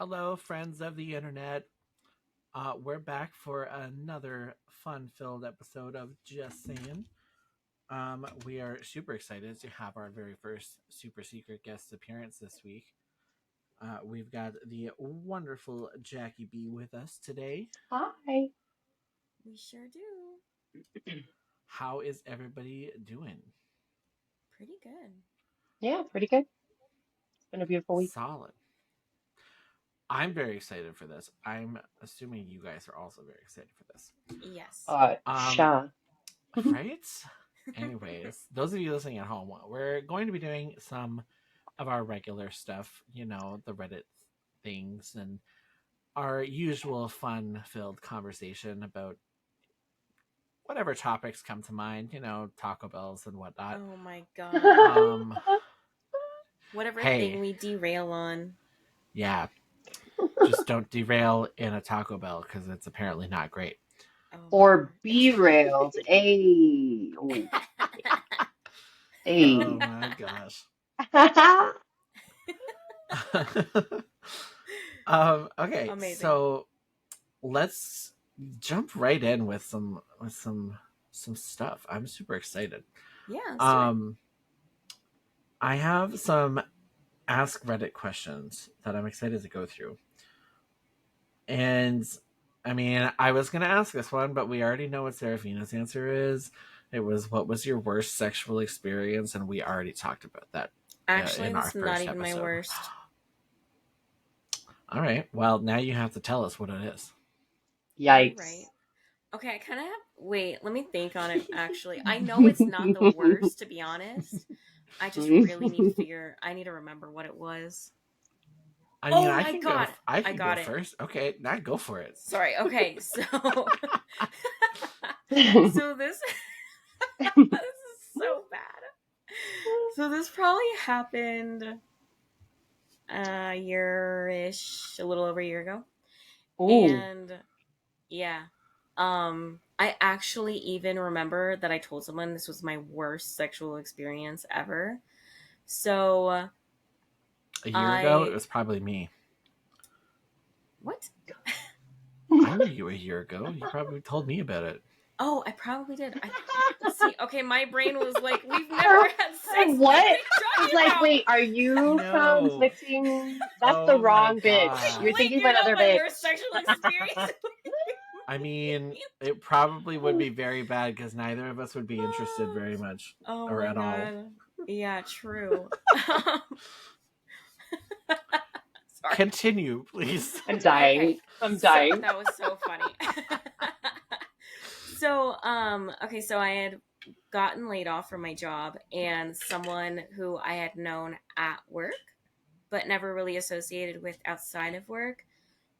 Hello, friends of the internet. We're back for another fun-filled episode of Just Saying. We are super excited to have our very first super secret guest appearance this week. We've got the wonderful Jacki B with us today. Hi. We sure do. How is everybody doing? Pretty good. Yeah, pretty good. It's been a beautiful week. Solid. I'm very excited for this. I'm assuming you guys are also very excited for this. Yes. Sha. Right? Anyways, those of you listening at home, we're going to be doing some of our regular stuff, the Reddit things and our usual fun filled conversation about whatever topics come to mind, Taco Bells and whatnot. Oh my god. Whatever thing we derail on. Yeah. Just don't derail in a Taco Bell because it's apparently not great. Or derailed. Hey. Hey. Oh my gosh. Okay, amazing. So let's jump right in with some stuff. I'm super excited. Yeah. I have some Ask Reddit questions that I'm excited to go through. And I mean, I was going to ask this one, but we already know what Serafina's answer is. It was, what was your worst sexual experience? And we already talked about that. Actually, it's not even my worst. All right. Well, now you have to tell us what it is. Yikes. Right. Okay, I kind of have... Wait, let me think on it, actually. I know it's not the worst, to be honest. I just really need to figure... I need to remember what it was. I mean, I can go first. Okay, now go for it. Sorry. Okay, so... so this... this is so bad. So this probably happened a year-ish, a little over a year ago. Ooh. And yeah, I actually even remember that I told someone this was my worst sexual experience ever. So a year ago, it was probably me. What? I knew you a year ago. You probably told me about it. Oh, I probably did. See, okay, my brain was like, we've never had sex. What? I was like, wait, are you conflicting? That's the wrong bitch. You're thinking of another bitch. Worst sexual experience. I mean, it probably would be very bad because neither of us would be interested very much or at all. Yeah, true. Sorry. Continue, please. I'm dying. Okay. I'm dying. That was so funny. So I had gotten laid off from my job, and someone who I had known at work, but never really associated with outside of work,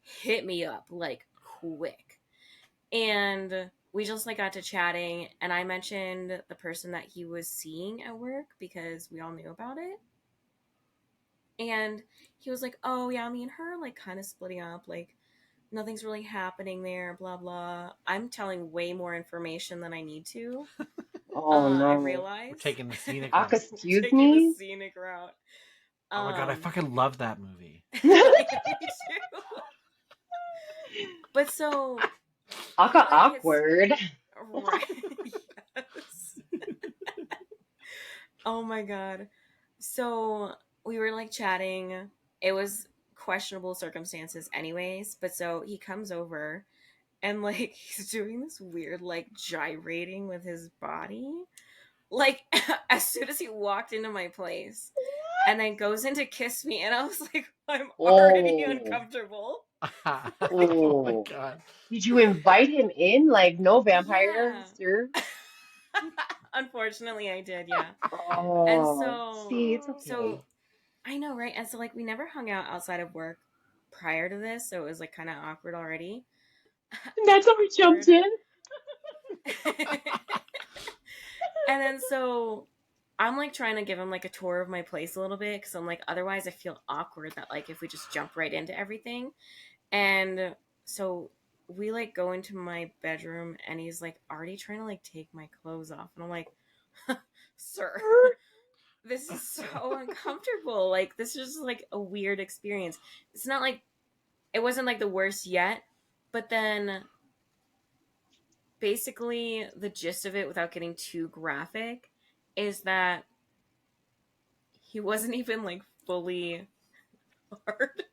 hit me up like quick. And we just like got to chatting, and I mentioned the person that he was seeing at work because we all knew about it. And he was like, oh yeah, me and her like kind of splitting up, like nothing's really happening there, blah blah. I'm telling way more information than I need to. Oh no. I realize. We're taking the scenic route. Excuse me? The scenic route. Oh my god, I fucking love that movie. Me too. But so awkward. Right. Yes. Oh my god. So we were like chatting. It was questionable circumstances anyways, but so he comes over and like he's doing this weird like gyrating with his body like as soon as he walked into my place, and then goes in to kiss me, and I was like, I'm already uncomfortable. Oh my god. Did you invite him in? Like, no vampire, sir? Unfortunately, I did, yeah. Oh, and so, see, it's okay. So, I know, right? And so, like, we never hung out outside of work prior to this, so it was, like, kind of awkward already. And that's how we jumped in? And then, so, I'm, like, trying to give him, like, a tour of my place a little bit, because I'm like, otherwise I feel awkward that, like, if we just jump right into everything. And so we like go into my bedroom, and he's like already trying to like take my clothes off, and I'm like, sir, this is so uncomfortable. Like, this is just like a weird experience. It's not like it wasn't like the worst yet, but then basically the gist of it, without getting too graphic, is that he wasn't even like fully hard.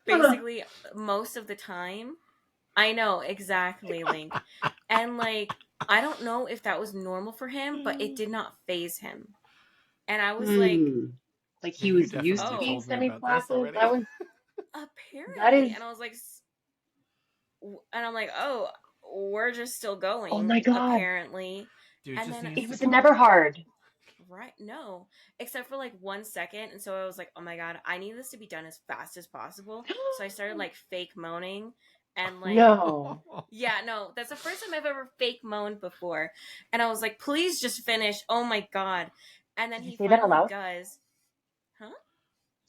Basically, most of the time. I know, exactly, Link. And like, I don't know if that was normal for him, but it did not phase him. And I was like, Like Yeah, he you was used to definitely oh, being told me about this semi-flaccid. already. That was that apparently. is. And I was like, and I'm like, oh, we're just still Oh going, my God, apparently. Dude And just then, needs it to was never talk. hard. right, no, except for like 1 second. And so I was like, oh my God, I need this to be done as fast as possible. So I started like fake moaning and like, No. yeah, no, that's the first time I've ever fake moaned before. And I was like, please just finish. Oh my God. And then Did you he say that out finally loud? does. Huh?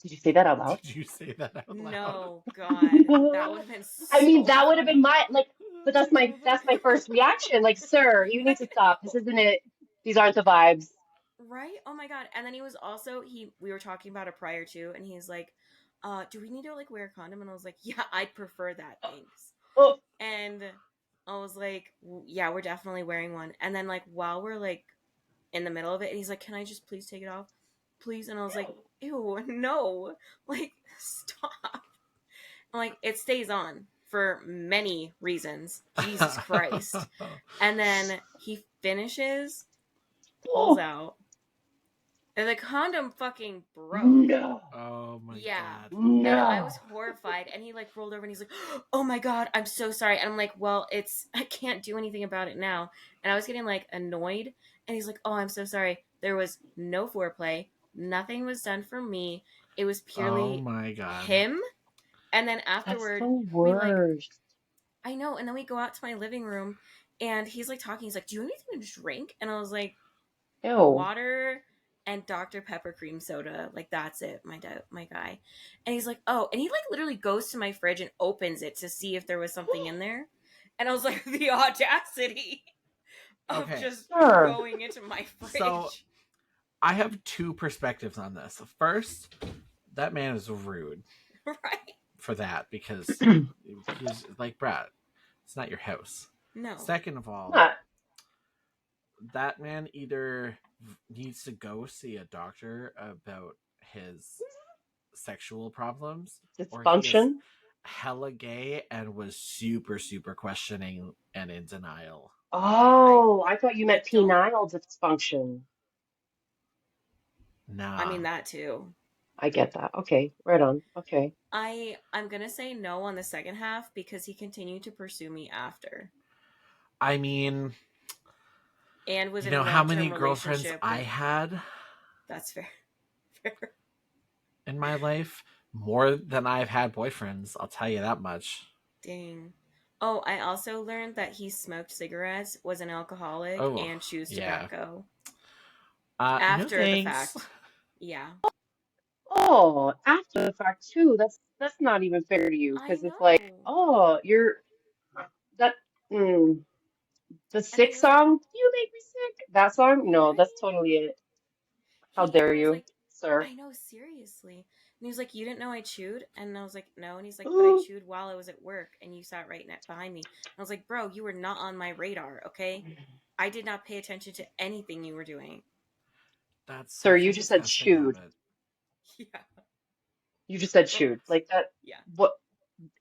Did you say that out loud? Did you say that out loud? No, God. That would have been I mean, so that would have been funny. my like, but that's my first reaction. Like, sir, you need to stop. This isn't it. These aren't the vibes. Right? Oh my God. And then he was also, we were talking about it prior to, and he's like, do we need to like wear a condom? And I was like, yeah, I'd prefer that. Thanks. Oh, And I was like, yeah, we're definitely wearing one. And then like while we're like in the middle of it, and he's like, can I just please take it off? Please. And I was like, ew, no. Like, stop. I'm like, it stays on for many reasons. Jesus Christ. And then he finishes, pulls oh, out, and the condom fucking broke. no, Oh my Yeah. God. And I was no. horrified. And he like rolled over and he's like, oh my God, I'm so sorry. And I'm like, well, I can't do anything about it now. And I was getting like annoyed. And he's like, oh, I'm so sorry. There was no foreplay. Nothing was done for me. It was Oh purely my God. him. And then That's afterward, the we like, worst. I know. And then we go out to my living room and he's like talking. He's like, do you have anything to drink? And I was like, Ew. water and Dr. Pepper cream soda. Like, that's it, my guy. And he's like, oh, and he like literally goes to my fridge and opens it to see if there was something in there. And I was like, the audacity of Okay. just Sure. going into my fridge. So I have two perspectives on this. First, that man is rude Right? for that because he's like, Brad, it's not your house. No. Second of all, Not. that man either needs to go see a doctor about his sexual problems, or he is Dysfunction. hella gay and was super, super questioning and in denial. Oh, I thought you I meant don't. penile dysfunction. Nah. I mean, that too. I get that. Okay, right on. Okay. I'm gonna say no on the second half because he continued to pursue me after, I mean, and was you in a know how many long-term girlfriends relationship I with. had That's fair. Fair. in my life? More than I've had boyfriends, I'll tell you that much. Dang. Oh, I also learned that he smoked cigarettes, was an alcoholic, Oh, and chews yeah. tobacco No after the thanks. fact. Yeah. Oh, after the fact too. That's not even fair to you I because it's like, know. oh, you're that. Mm, the And then sick he was like, song. You make me sick. That song? No, that's right? totally it. How He dare even was you, like, sir? I know, seriously. And he was like, you didn't know I chewed? And I was like, no. And he's like, but I Ooh. chewed while I was at work and you sat right behind me. And I was like, bro, you were not on my radar, okay? I did not pay attention to anything you were doing. That's Sir, such you a just said disgusting chewed. habit. Yeah. You just said Well, chewed. Like that. yeah. What?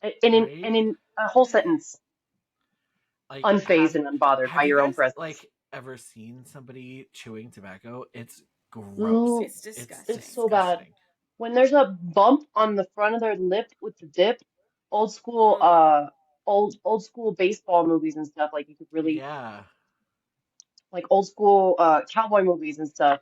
And Right? in a whole sentence, Like, unfazed and unbothered by have you your own guys presence. like ever seen somebody chewing tobacco? It's gross. Ooh, It's It's it's disgusting. so bad. disgusting. When there's a bump on the front of their lip with the dip, old school, Mm. old school baseball movies and stuff, like you could really Yeah. like old school cowboy movies and stuff.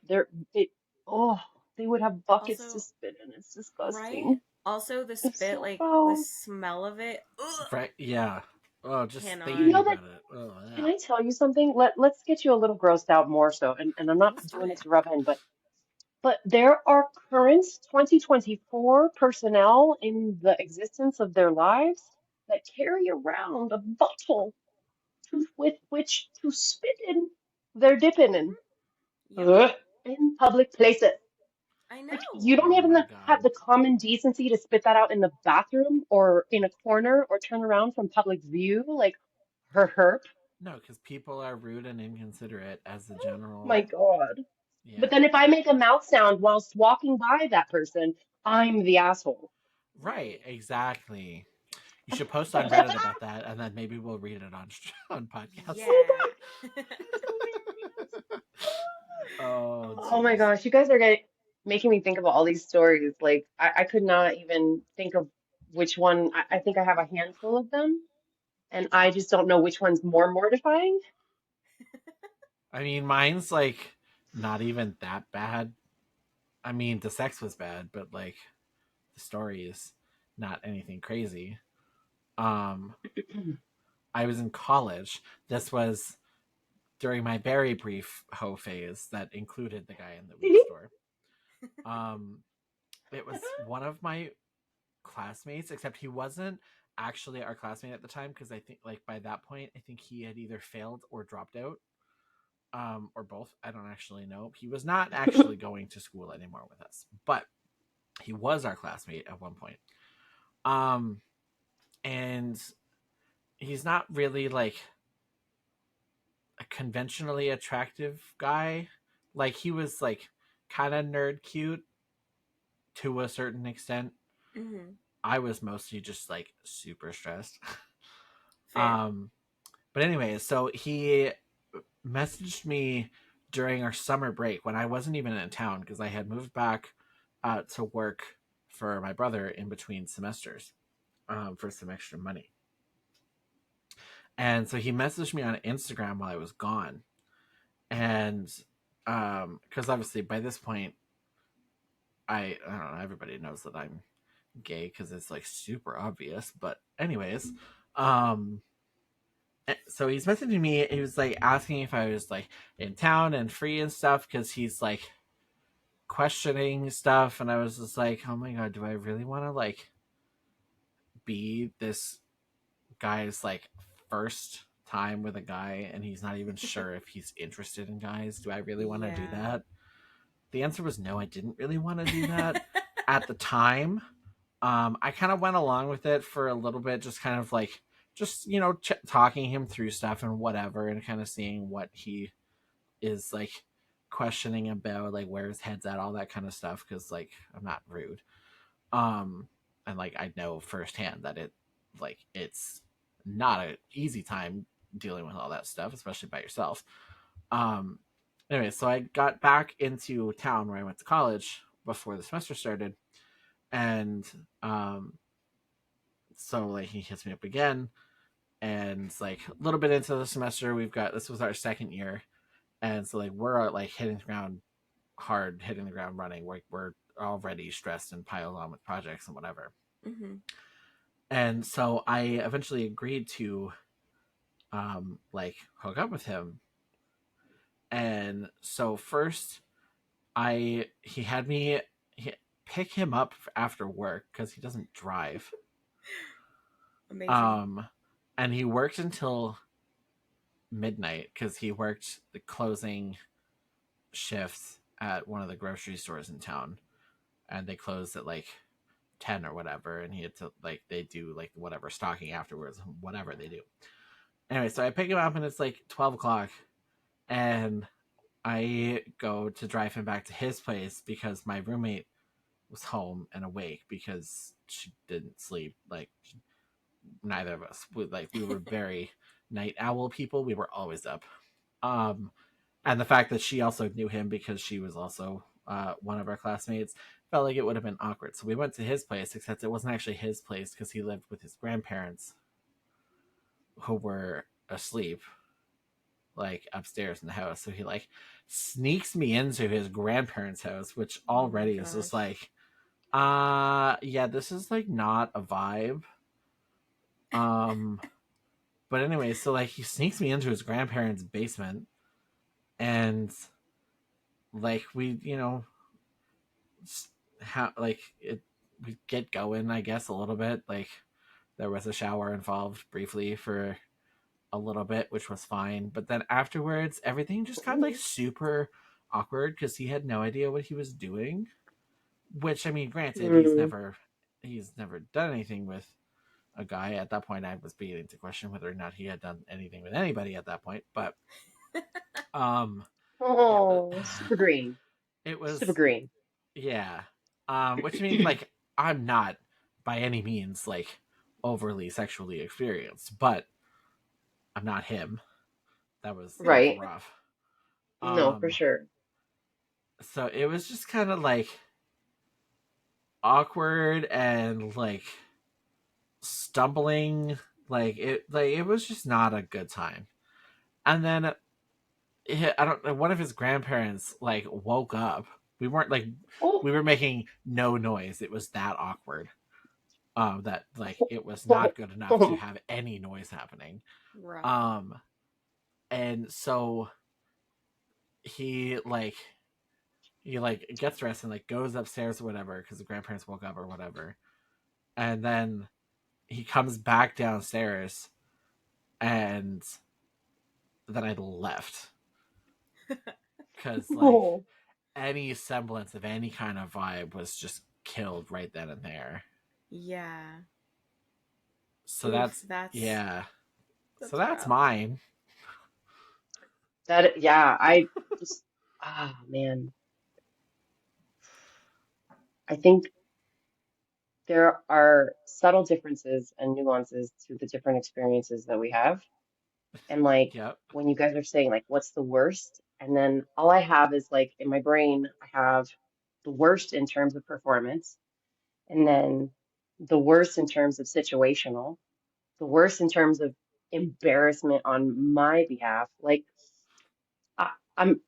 It oh, they would have buckets to Also, spit in. It's right? disgusting. Also, the It's spit, so like the foul. smell of it. Ugh, Right. Yeah. Oh, just You cannot. thinking know that, about it. Oh, can yeah. I tell you something? Let's get you a little grossed out more so. And I'm not Let's do doing it it. to rub in, but there are current 2024 personnel in the existence of their lives that carry around a bottle with which to spit in their dipping in, Hmm. Yep. ugh, in public places. I I Like, know. you don't Oh even my have god. the common decency to spit that out in the bathroom or in a corner or turn around from public view. Like, herp. No, because people are rude and inconsiderate as a Oh general. my God. But Yeah. then if I make a mouth sound whilst walking by that person, I'm the asshole. Right. Right. Exactly. You should post on Reddit about that, and then maybe we'll read it on on podcast. Oh Yeah. my, that's hilarious. Oh, Oh my jeez. gosh, you guys are making me think of all these stories. Like, I could not even think of which one. I think I have a handful of them, and I just don't know which one's more mortifying. I mean, mine's like not even that bad. I mean, the sex was bad, but like the story is not anything crazy. Um, I was in college. This was during my very brief hoe phase that included the guy in the weed store. Um, it was one of my classmates, except he wasn't actually our classmate at the time because I think like by that point I think he had either failed or dropped out, or both. I don't actually know. He was not actually going to school anymore with us, but he was our classmate at one point. Um, and he's not really like a conventionally attractive guy. Like he was like kind of nerd cute to a certain extent. Hmm. I was mostly just like super stressed. Fair. um, but anyway, so he messaged me during our summer break when I wasn't even in town because I had moved back to work for my brother in between semesters, for some extra money. And so he messaged me on Instagram while I was gone. And because obviously by this point, I don't know, everybody knows that I'm gay because it's like super obvious. But, anyways, um, so he's messaging me. He was like asking if I was like in town and free and stuff because he's like questioning stuff. And I was just like, oh my God, do I really want to like be this guy's like first time with a guy and he's not even sure if he's interested in guys? Do I really want to do Yeah. that? The answer was no, I didn't really want to do that at the time. I kind of went along with it for a little bit, just kind of like, just, talking him through stuff and whatever, and kind of seeing what he is like questioning about, like where his head's at, all that kind of stuff. Cause like, I'm not rude. And like, I know firsthand that it's not an easy time dealing with all that stuff, especially by yourself. Um, anyway, so I got back into town where I went to college before the semester started, and so like he hits me up again, and like a little bit into the semester, this was our second year, and so like we're like hitting the ground hard, hitting the ground running. We're already stressed and piled on with projects and whatever. Hmm. And so I eventually agreed to like hook up with him. And so first I he had me he, pick him up after work because he doesn't drive. Amazing. Um, and he worked until midnight because he worked the closing shifts at one of the grocery stores in town, and they closed at like 10 or whatever, and he had to like they do like whatever stocking afterwards, whatever they do. Anyway, so I pick him up and it's like 12 o'clock, and I go to drive him back to his place because my roommate was home and awake because she didn't sleep. Like neither of us. We were very night owl people. We were always up. Um, and the fact that she also knew him because she was also one of our classmates felt like it would have been awkward. So we went to his place, except it wasn't actually his place because he lived with his grandparents who were asleep, like upstairs in the house. So he like sneaks me into his grandparents' house, which Oh my already is just gosh. like, yeah, this is like not a vibe. Um, but anyway, so like he sneaks me into his grandparents' basement, and like we, how like it we get going, I guess, a little bit. Like there was a shower involved briefly for a little bit, which was fine. But then afterwards, everything just got like Ooh. super awkward because he had no idea what he was doing. Which I mean, granted, Mm. he's never done anything with a guy. At that point, I was beginning to question whether or not he had done anything with anybody at that point. But um, yeah, Oh, super green. it Super was green. yeah. Which I mean, like, I'm not by any means like overly sexually experienced, but I'm not him. That was Right. rough. No, for Um, sure. so it was just kind of like awkward and like stumbling, like it was just not a good time. And then I don't know, one of his grandparents like woke up. We weren't like Oh, we were making no noise. It was that awkward. That like it was not good enough to have any noise happening. Rough. Um and so he like he like gets dressed and like goes upstairs or whatever because the grandparents woke up or whatever. And then he comes back downstairs and then I left because like oh, any semblance of any kind of vibe was just killed right then and there. Yeah. So Oof, that's that's yeah. So that's that's rough. mine. that, yeah, I just, man, I think there are subtle differences and nuances to the different experiences that we have. And like Yep. when you guys are saying like what's the worst, and then all I have is like in my brain, I have the worst in terms of performance, and then the worst in terms of situational, the worst in terms of embarrassment on my behalf. Like I, I'm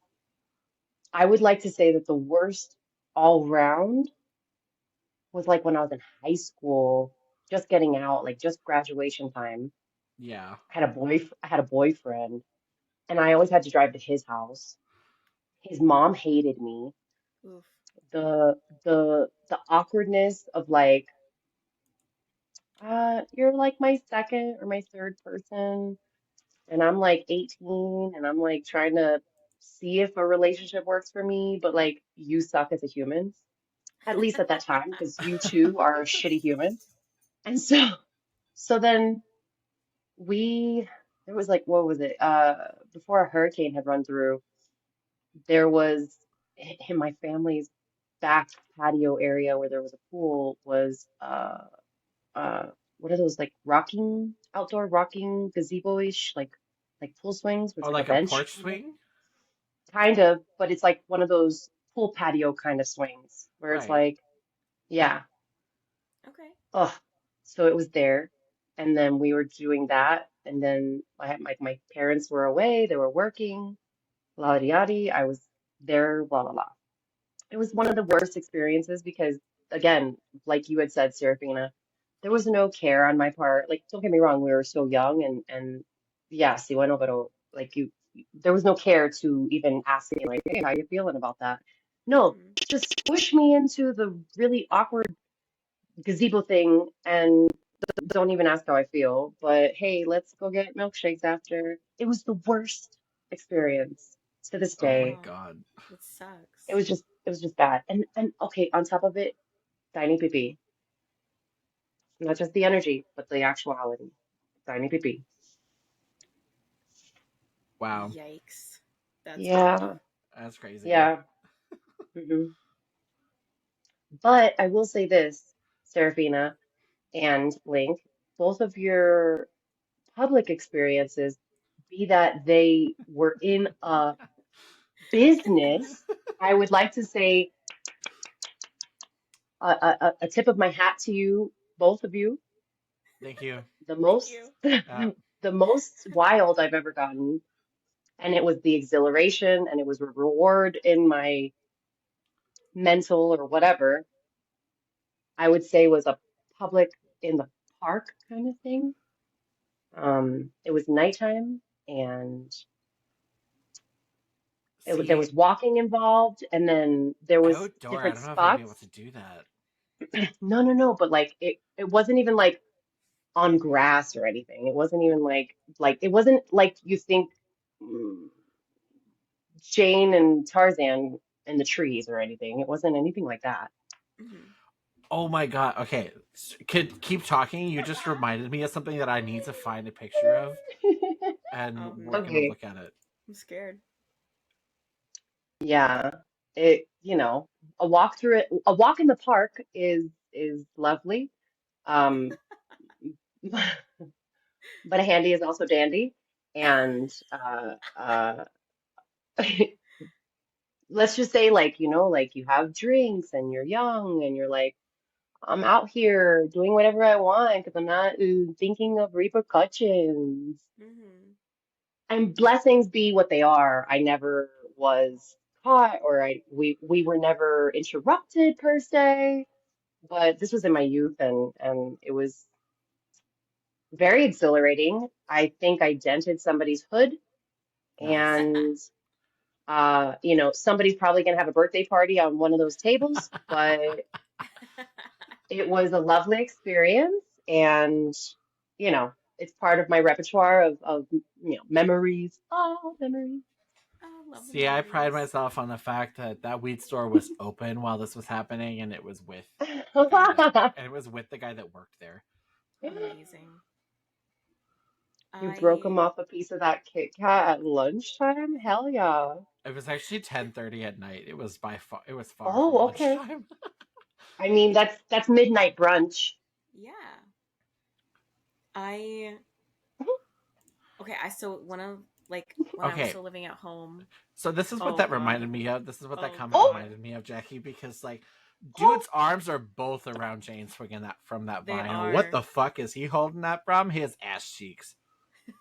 I would like to say that the worst all round was like when I was in high school, just getting out, like just graduation time. Yeah. I had a boyfriend, and I always had to drive to his house. His mom hated me. Oof. The awkwardness of like, you're like my second or my third person, and I'm like 18, and I'm like trying to see if a relationship works for me, but like you suck as a human, at least at that time, because you too are a shitty human. And so then we, there was like, what was it? Before a hurricane had run through, there was in my family's back patio area where there was a pool was uh what are those like rocking outdoor rocking gazebo-ish like pool swings with Or like a like a bench porch kind of swing. but it's like one of those pool patio kind of swings where it's Right. like yeah. Okay. Oh, so it was there, and then we were doing that, and then I had my parents were away, they were working, la di yadi. I was there, blah blah blah. It was one of the worst experiences because, again, like you had said, Serafina, there was no care on my part. Like, don't get me wrong, we were so young, and yeah, sí, bueno, pero like there was no care to even ask me like, hey, how you feeling about that? No, Mm-hmm. just push me into the really awkward gazebo thing and don't even ask how I feel. But hey, let's go get milkshakes after. It was the worst experience to this Oh my day. Oh, god. that sucks. It was just bad. And okay, on top of it, tiny PP. Not just the energy, but the actuality. Tiny PP. Wow. Yikes. That's rough. Yeah, That's crazy. yeah. hmm But I will say this, Serafina and Link, both of your public experiences, be that they were in a business, I would like to say a tip of my hat to you, both of you. Thank you. The Thank most you. the most wild I've ever gotten, and it was the exhilaration and it was a reward in my mental or whatever, I would say was a public in the park kind of thing. It was nighttime and there See, was walking involved, and then there was outdoor, I different don't know if I'd be able spots. to do that. No, no, no, but like it wasn't even like on grass or anything. It wasn't even like it wasn't like you think mm, Jane and Tarzan in the trees or anything. It wasn't anything like that. Mm-hmm. Oh my god. Okay. Could keep talking. You just reminded me of something that I need to find a picture of, and Oh we're gonna no, Okay. look at it. I'm scared. Yeah. A walk through it, a walk in the park is lovely. Um, but a handy is also dandy. And let's just say like, like you have drinks and you're young and you're like, I'm out here doing whatever I want because I'm not thinking of repercussions. Mm-hmm. And blessings be what they are. I never was caught or we were never interrupted per se, but this was in my youth and it was very exhilarating. I think I dented somebody's hood Nice. and somebody's probably gonna have a birthday party on one of those tables, but it was a lovely experience and it's part of my repertoire of memories. Oh, memories. Oh, love the See, I pride memories. myself on the fact that that weed store was open while this was happening, and it was with the guy that worked there. Amazing. You broke them I off a piece of that Kit Kat at lunchtime? Hell yeah. It was actually 10:30 at night. It was far from Oh, okay. lunchtime. I mean, that's midnight brunch. yeah. I okay. I so one of like when I was Okay, still living at home. so this is what Oh that god. reminded me of. This is what that Oh comment Oh, god. reminded me of, Jackie, because like, oh, dude's arms are both around Jane swinging that from that They vinyl. What are the fuck is he holding that from? His ass cheeks.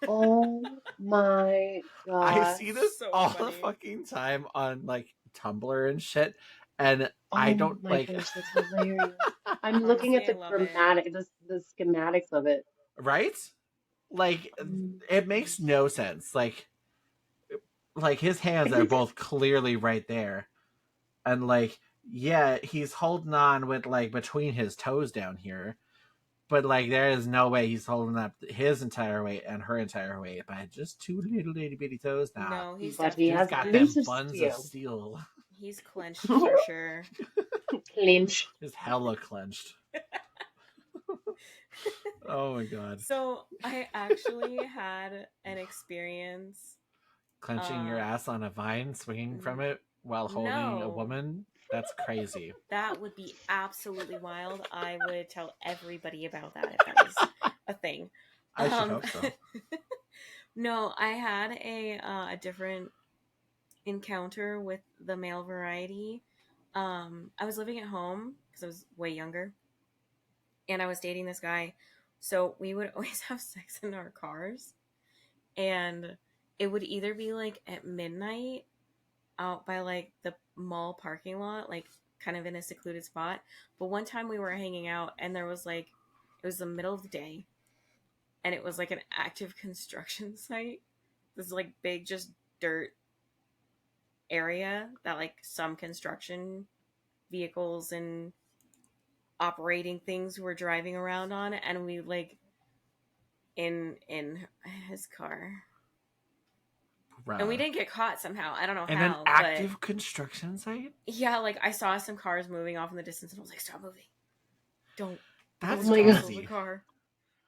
oh my I gosh. see this so all the funny. fucking time on like Tumblr and shit, and I Oh don't my like. gosh, that's hilarious. I'm looking at Honestly, I the love it. dramatic, the schematics of it. Right? Like, Um, it makes no sense. Like his hands are both clearly right there, and like, yeah, he's holding on with like between his toes down here, but like there is no way he's holding up his entire weight and her entire weight by just two little itty bitty toes. Nah, No, he's but he dude's has definitely got them glutes of buns of steel. steel. he's clenched for sure. Clinch. His hella clenched. Oh my god. So I actually had an experience. Clenching your Uh, ass on a vine, swinging from it while holding a no, woman? That's crazy. that would be absolutely wild. I would tell everybody about that if that was a thing. I should Um, hope so. no, I had a different encounter with the male variety. I was living at home because I was way younger, and I was dating this guy. So we would always have sex in our cars, and it would either be like at midnight out by like the mall parking lot, like kind of in a secluded spot. But one time we were hanging out, and there was like it was the middle of the day, and it was like an active construction site. This like big just dirt area that like some construction vehicles and operating things were driving around on, and we like in his car, and we Bruh. didn't get caught somehow. I don't know In an how, but active construction site? yeah, like I saw some cars moving off in the distance, and I was like, "Stop moving! Don't Oh That's don't my god. jostle the crazy. car."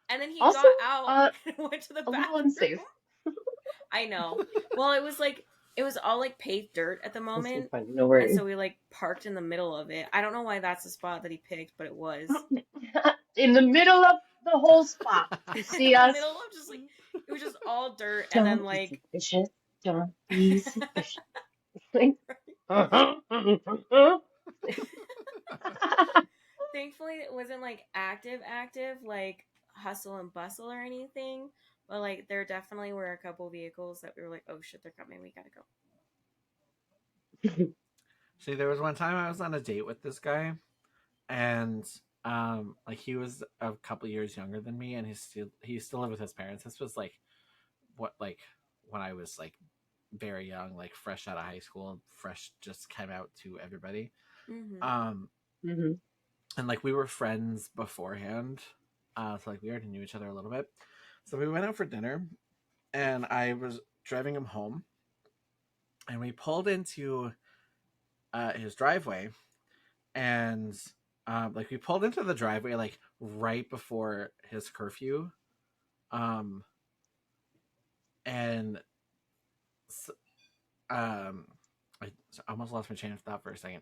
And then he Also, got out uh, and went to the a little bathroom. unsafe. I know. Well, it was all like paved dirt at the That's so moment, funny. No and worries. so we like parked in the middle of it. I don't know why that's the spot that he picked, but it was In the middle of the whole spot. You in see the us? middle of just like it was just all dirt, and then Don't be like suspicious. Don't be suspicious. thankfully it wasn't like active like hustle and bustle or anything, but like there definitely were a couple vehicles that we were like, oh shit, they're coming, we gotta go. See, there was one time I was on a date with this guy, and like he was a couple years younger than me, and he still lived with his parents. This was what like when I was like very young, like fresh out of high school, fresh just came out to everybody. Mm-hmm. Um, hmm and like we were friends beforehand, so like we already knew each other a little bit. So we went out for dinner, and I was driving him home, and we pulled into his driveway, and like we pulled into the driveway like right before his curfew, and um, I almost lost my train of thought for a second.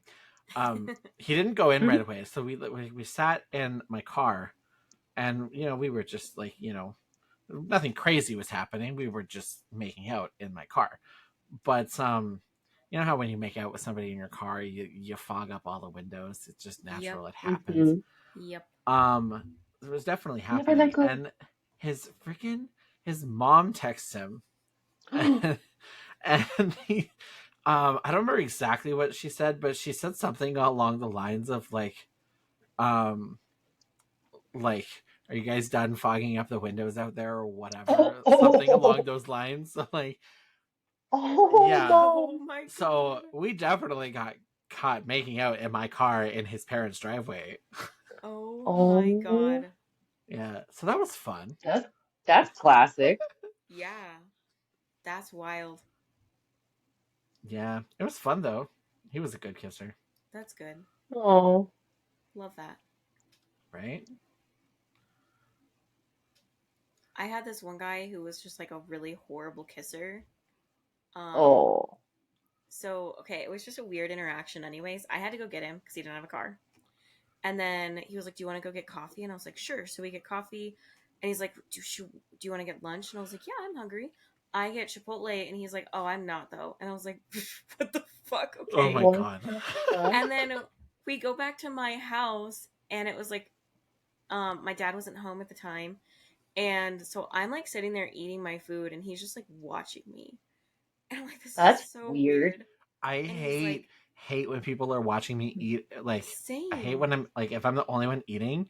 He didn't go in right away, so we sat in my car, and we were just like nothing crazy was happening. We were just making out in my car, but you know how when you make out with somebody in your car, you fog up all the windows. It's just natural. Yep. It happens. Yep. It was definitely Never that happening, good. and his mom texts him, and he, I don't remember exactly what she said, but she said something along the lines of um, like, "Are you guys done fogging up the windows out there, or whatever?" Something along those lines. So like, Oh yeah. Oh no. my god. So we definitely got caught making out in my car in his parents' driveway. Oh my Oh, god. Yeah, so that was fun. that's classic. Yeah. That's wild. Yeah, it was fun though. He was a good kisser, That's good. Oh. Love that. right? I had this one guy who was just like a really horrible kisser. Um Oh. so okay, it was just a weird interaction anyways. I had to go get him because he didn't have a car. And then he was like, "Do you want to go get coffee?" And I was like, "Sure." So we get coffee, and he's like, "Do you want to get lunch?" And I was like, "Yeah, I'm hungry." I get Chipotle, and he's like, "Oh, I'm not though." And I was like, "What the fuck?" Oh Okay. my What god. the fuck? And then we go back to my house, and it was like, my dad wasn't home at the time, and so I'm like sitting there eating my food, and he's just like watching me, and I'm like, "This is That's so weird. weird." I And he's like, hate when people are watching me eat. Like, I hate "Same." when I'm like, if I'm the only one eating,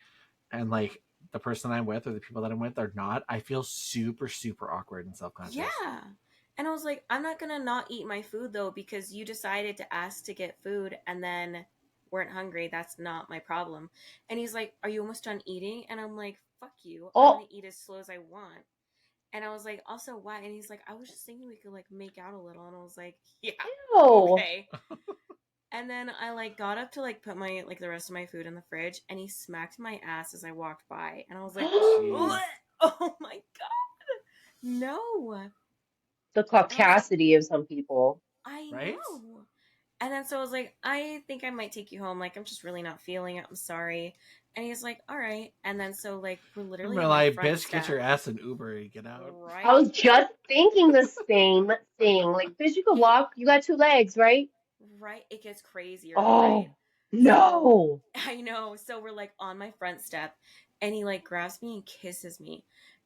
and like the person I'm with or the people that I'm with are not. I feel super super awkward and self conscious. Yeah. And I was like, I'm not gonna not eat my food though because you decided to ask to get food and then weren't hungry. That's not my problem. And he's like, Are you almost done eating? And I'm like, Fuck you. I'm Oh. gonna eat as slow as I want. And I was like, Also, why? And he's like, I was just thinking we could like make out a little. And I was like, Yeah, Ew. okay. And then I like got up to like put my like the rest of my food in the fridge and he smacked my ass as I walked by. And I was like, Jeez. Oh my god. No. The And I was like, caucasity of some people. I Right? know. And then so I was like, I think I might take you home. Like, I'm just really not feeling it. I'm sorry. And he's like, all right. And then so like we're literally I'm on my like, front bitch, get step. your ass in Uber and get out. I Right? was just thinking the same thing. Like, bitch, you could It walk. You got 2 legs, right? right. It gets crazier, right? Oh, So no. I know. So we're like on my front step and he like grabs me and kisses me.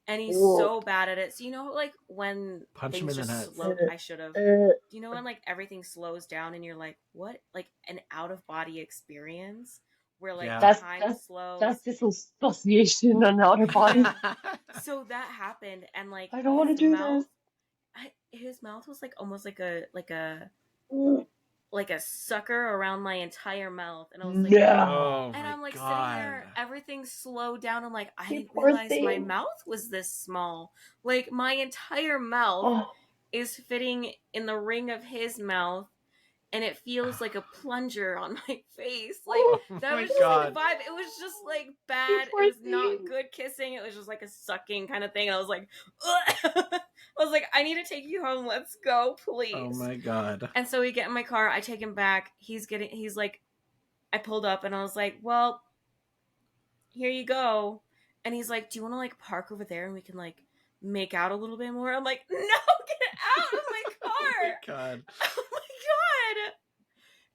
And he's Whoa. so bad at it. So you know like when Punch him things in the just nuts. slow I should have. Uh, Do you know when like everything slows down and you're like, what? Like an out of body experience where like Yeah. time that's slows. disassociation on the outer body. Yeah. So that happened and like I don't want to do this. his mouth was like almost like a Mm. like a sucker around my entire mouth and I was like No. Oh and my I'm like sitting god. there everything slowed down. I'm like I You didn't poor realize my thing. mouth was this small. Like my entire mouth Oh, is fitting in the ring of his mouth and it feels like a plunger on my face. Like oh, Oh that my was just like the god. vibe. It was just like you bad. It poor was not thing. good kissing. It was just like a sucking kind of thing. And I was like, I was like, I need to take you home. Let's go, Oh please. my god. And so we get in my car. I take him back. He's like, I pulled up and I was like, well, here you go. And he's like, do you want to like park over there and we can like make out a little bit more? I'm like, no, get out of my Oh my car. god. Oh my god.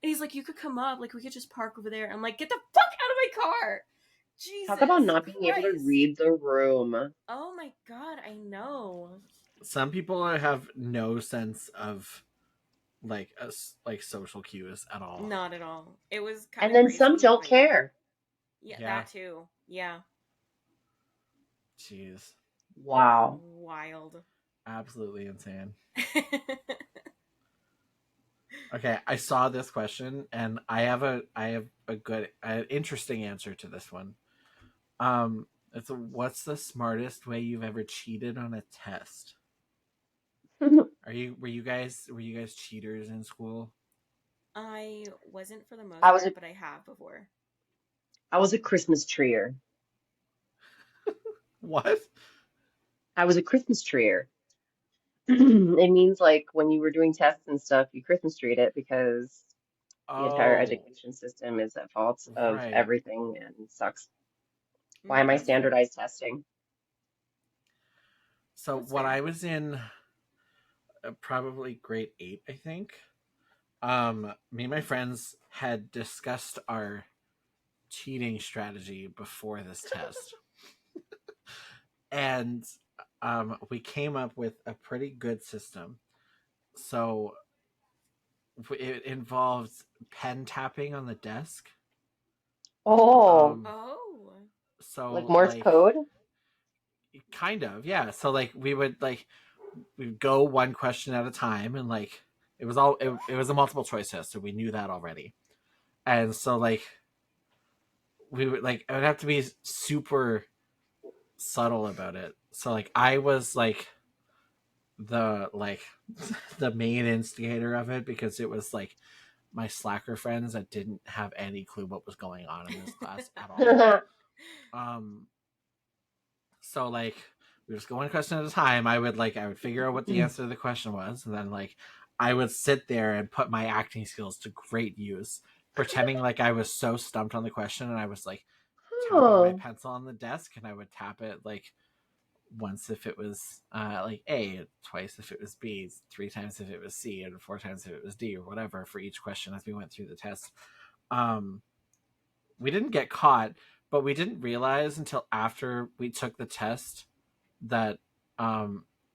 And he's like, you could come up, like we could just park over there. I'm like, get the fuck out of my car. Talk about Jesus not being able to Christ. read the room. Oh my god, I know. Some people have no sense of like like social cues at all. Not at all. It was kind And of then some crazy, don't but yeah. care. Yeah, Yeah. that too. Yeah. Jeez. Wow. Wild. Absolutely insane. Okay, I saw this question and I have a good interesting answer to this one. It's what's the smartest way you've ever cheated on a test? Were you guys cheaters in school? I wasn't for the most I was part, a but I have before. I was a Christmas treer. What? I was a Christmas treer. It means like when you were doing tests and stuff, you Christmas treat it because the entire Oh, education system is at fault of right. everything and sucks. Why am I That's fair. standardized testing? So That's when fair. I was in probably grade 8, I think, me and my friends had discussed our cheating strategy before this test. And we came up with a pretty good system. So it involved pen tapping on the desk. Oh, Um, Oh. like so Morse like code? kind of, yeah. So like we'd go one question at a time, and like it was a multiple choice test, so we knew that already. And so like we would like it would have to be super subtle about it. So like I was like the main instigator of it because it was like my slacker friends that didn't have any clue what was going on in this class at all. Um, so like we were just going one question at a time. I would figure out what the answer to the question was, and then like I would sit there and put my acting skills to great use, pretending like I was so stumped on the question, and I was like tapping my Oh, pencil on the desk, and I would tap it like once if it was like A, twice if it was B, 3 times if it was C, and 4 times if it was D, or whatever for each question as we went through the test. Um, we didn't get caught, but we didn't realize until after we took the test that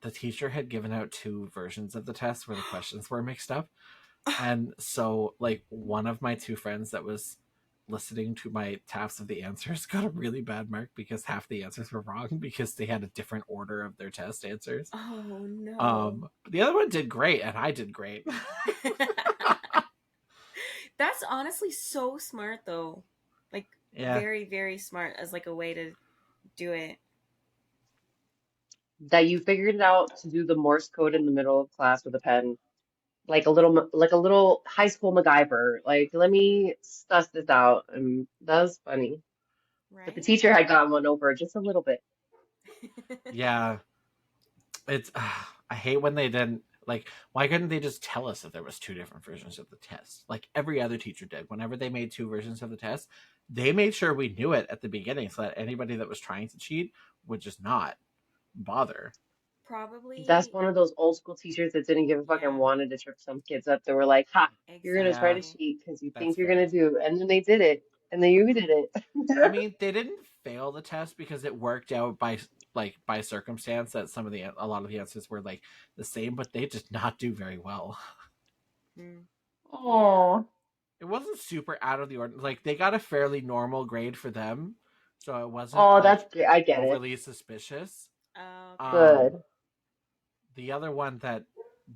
the teacher had given out 2 versions of the test where the questions were mixed up. And so, like, one of my 2 friends that was listening to my taps of the answers got a really bad mark because half the answers were wrong because they had a different order of their test answers. Oh no. But the other one did great, and I did great. That's honestly so smart though. Like Yeah, very, very smart as like a way to do it. that you figured it out to do the Morse code in the middle of class with a pen, like a little high school MacGyver. Like, let me suss this out, and that was funny. But the Right? teacher had gotten one over just a little bit. yeah. It's I hate when they didn't like. Why couldn't they just tell us that there was 2 different versions of the test, like every other teacher did? Whenever they made 2 versions of the test, they made sure we knew it at the beginning, so that anybody that was trying to cheat would just not bother. That's Probably, one of those old school teachers that didn't give a fuck and yeah, wanted to trip some kids up. They were like, "Ha, you're gonna try to Yeah, exactly. cheat because you that's think you're gonna fair. do," and then they did it, and then you Hmm. did it. I mean, they didn't fail the test because it worked out by circumstance that a lot of the answers were like the same, but they did not do very well. Hmm. Yeah. Oh, It wasn't super out of the ordinary. Like they got a fairly normal grade for them, so it wasn't oh, that's like good. I get it. overly suspicious. Okay. Um, Good. the other one that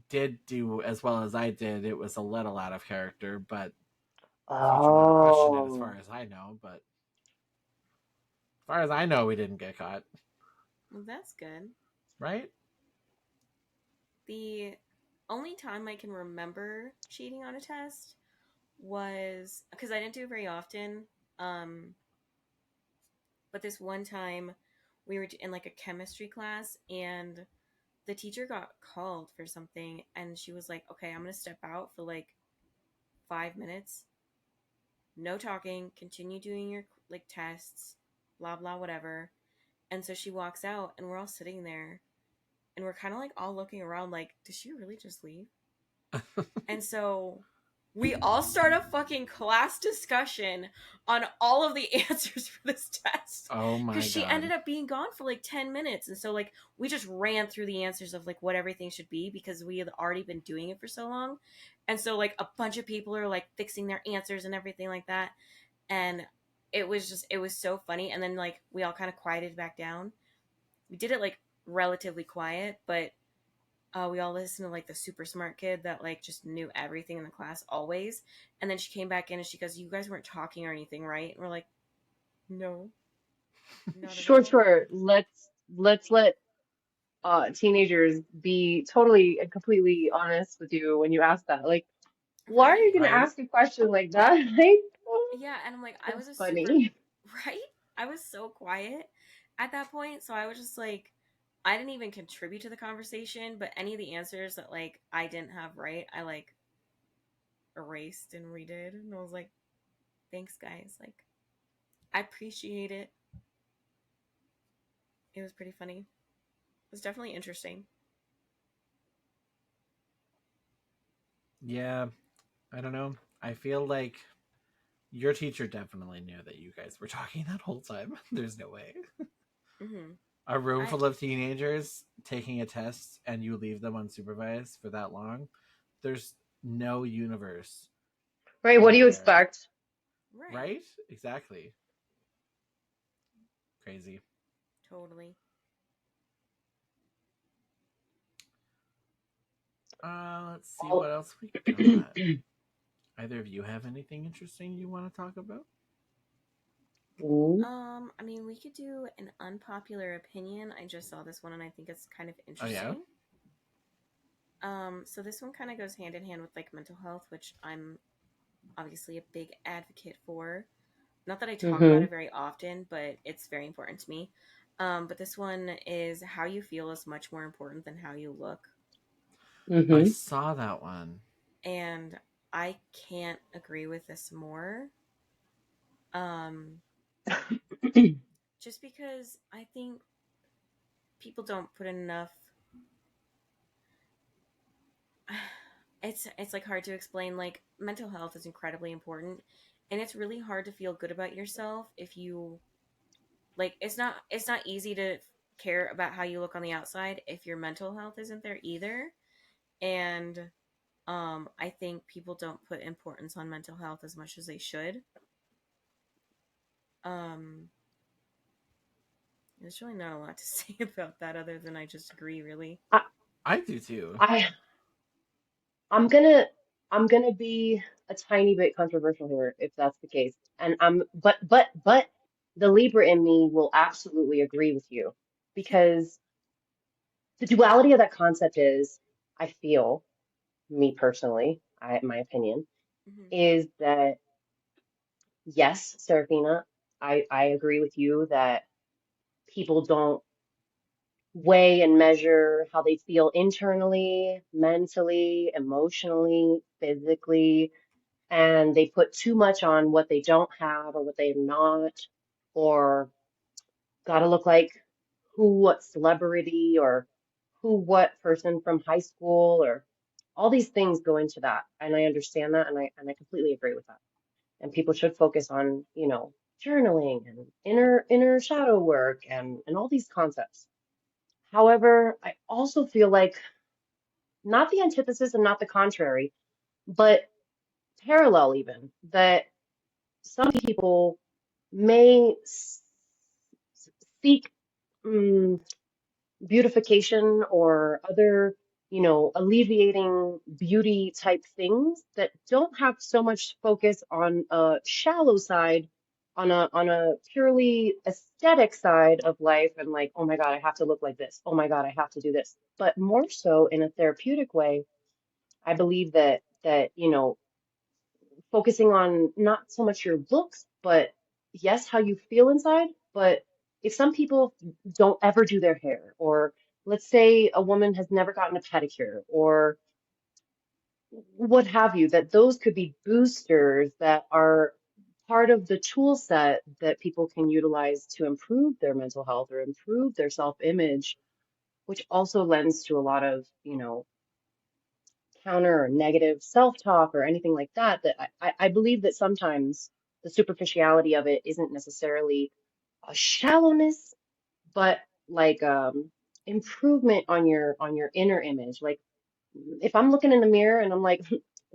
did do as well as I did, it was a little out of character, but the teacher never questioned it, as Oh, far as I know. But as far as I know, we didn't get caught, Well, that's good. right? The only time I can remember cheating on a test was because I didn't do it very often. Um, but this one time we were in like a chemistry class and the teacher got called for something and she was like, okay, I'm going to step out for like 5 minutes. No talking. Continue doing your like tests, blah, blah, whatever. And so she walks out and we're all sitting there and we're kind of like all looking around like, did she really just leave? And so we all start a fucking class discussion on all of the answers for this test Oh because my she god. ended up being gone for like 10 minutes. And so like we just ran through the answers of like what everything should be because we had already been doing it for so long. And so like a bunch of people are like fixing their answers and everything like that. And it was so funny. And then like we all kind of quieted back down. We did it like relatively quiet, but we all listened to like the super smart kid that like just knew everything in the class always. And then she came back in and she goes, "You guys weren't talking or anything, right?" And we're like, "No, not at sure, all." sure. Let's let teenagers be totally and completely honest with you when you ask that. Like, why are Right? you gonna Right? ask a question like that? Like, Yeah. And I'm like, I was that's a super funny. Right? I was so quiet at that point. So I was just like, I didn't even contribute to the conversation, but any of the answers that like I didn't have right, I like erased and redid. And I was like, thanks, guys. Like, I appreciate it. It was pretty funny. It was definitely interesting. Yeah, I don't know. I feel like your teacher definitely knew that you guys were talking that whole time. There's no way. Mm-hmm. A room I full of teenagers taking a test and you leave them unsupervised for that long. There's no universe Right, what in do you where, expect? right. right? Exactly. Crazy. Totally. Let's see All what else we got. Either of you have anything interesting you want to talk about? Ooh. I mean, we could do an unpopular opinion. I just saw this one and I think it's kind of Oh yeah. interesting. So this one kind of goes hand in hand with like mental health, which I'm obviously a big advocate for. Not that I talk about Mm-hmm. it very often, but it's very important to me. But this one is how you feel is much more important than how you look. I Mm-hmm. saw that one. And I can't agree with this more. Um, just because I think people don't put enough. It's like hard to explain. Like mental health is incredibly important, and it's really hard to feel good about yourself if you like. It's not easy to care about how you look on the outside if your mental health isn't there either. And I think people don't put importance on mental health as much as they should. Um, there's really not a lot to say about that other than I just agree, really. I, I do too. I I'm gonna I'm gonna be a tiny bit controversial here if that's the case. And but the Libra in me will absolutely agree with you because the duality of that concept is, I feel, me personally, my opinion, Mm-hmm. is that yes, Serafina, I agree with you that people don't weigh and measure how they feel internally, mentally, emotionally, physically, and they put too much on what they don't have or what they're not, or gotta look like who what celebrity or who what person from high school, or all these things go into that. And I understand that, and I completely agree with that. And people should focus on, journaling and inner shadow work and all these concepts. However, I also feel like not the antithesis and not the contrary, but parallel even, that some people may seek mm, beautification or other, alleviating beauty type things that don't have so much focus on a shallow side, on a purely aesthetic side of life, and like, oh my God, I have to look like this. Oh my God, I have to do this. But more so in a therapeutic way, I believe that focusing on not so much your looks, but yes, how you feel inside. But if some people don't ever do their hair, or let's say a woman has never gotten a pedicure, or what have you, that those could be boosters that are part of the tool set that people can utilize to improve their mental health or improve their self-image, which also lends to a lot of, counter or negative self-talk or anything like that, that I believe that sometimes the superficiality of it isn't necessarily a shallowness, but like improvement on your inner image. Like if I'm looking in the mirror and I'm like,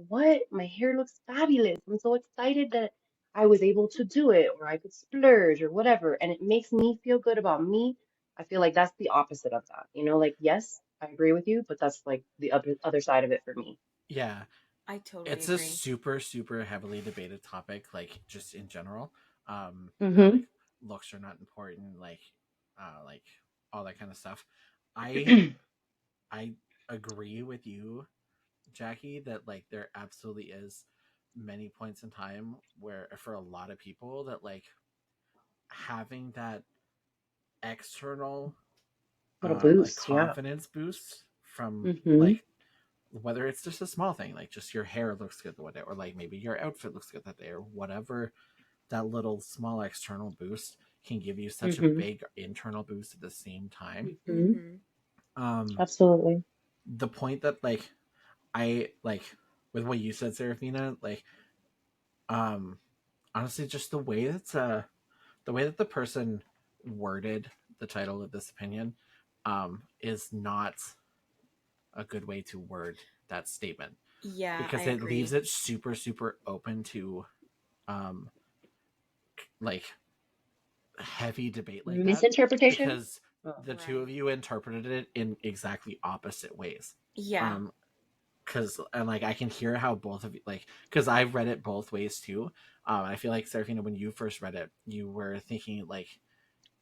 what? My hair looks fabulous. I'm so excited that I was able to do it, or I could splurge or whatever, and it makes me feel good about me. I feel like that's the opposite of that. Like, yes, I agree with you, but that's like the other side of it for me. Yeah, I totally it's a agree. super heavily debated topic, like just in general. That Mm-hmm. like looks are not important, like all that kind of stuff. I i agree with you, Jackie, that like there absolutely is many points in time where for a lot of people that like having that external Little like boost, yeah. confidence boost from Mm-hmm. like whether it's just a small thing like just your hair looks good one day or like maybe your outfit looks good that day or whatever, that little small external boost can give you such a Mm-hmm. big internal boost at the same time. Mm-hmm. um Absolutely. the point that like I like with what you said, Serafina, like um honestly just the way that the person worded the title of this opinion is not a good way to word that statement Yeah, I because it leaves agree. it super super open to um like heavy debate like that Misinterpretation? because Oh. the two of Right. you interpreted it in exactly opposite ways. Yeah. um because and like I can hear how both of you like because I've read it both ways too. I feel like Serafina, when you first read it, you were thinking like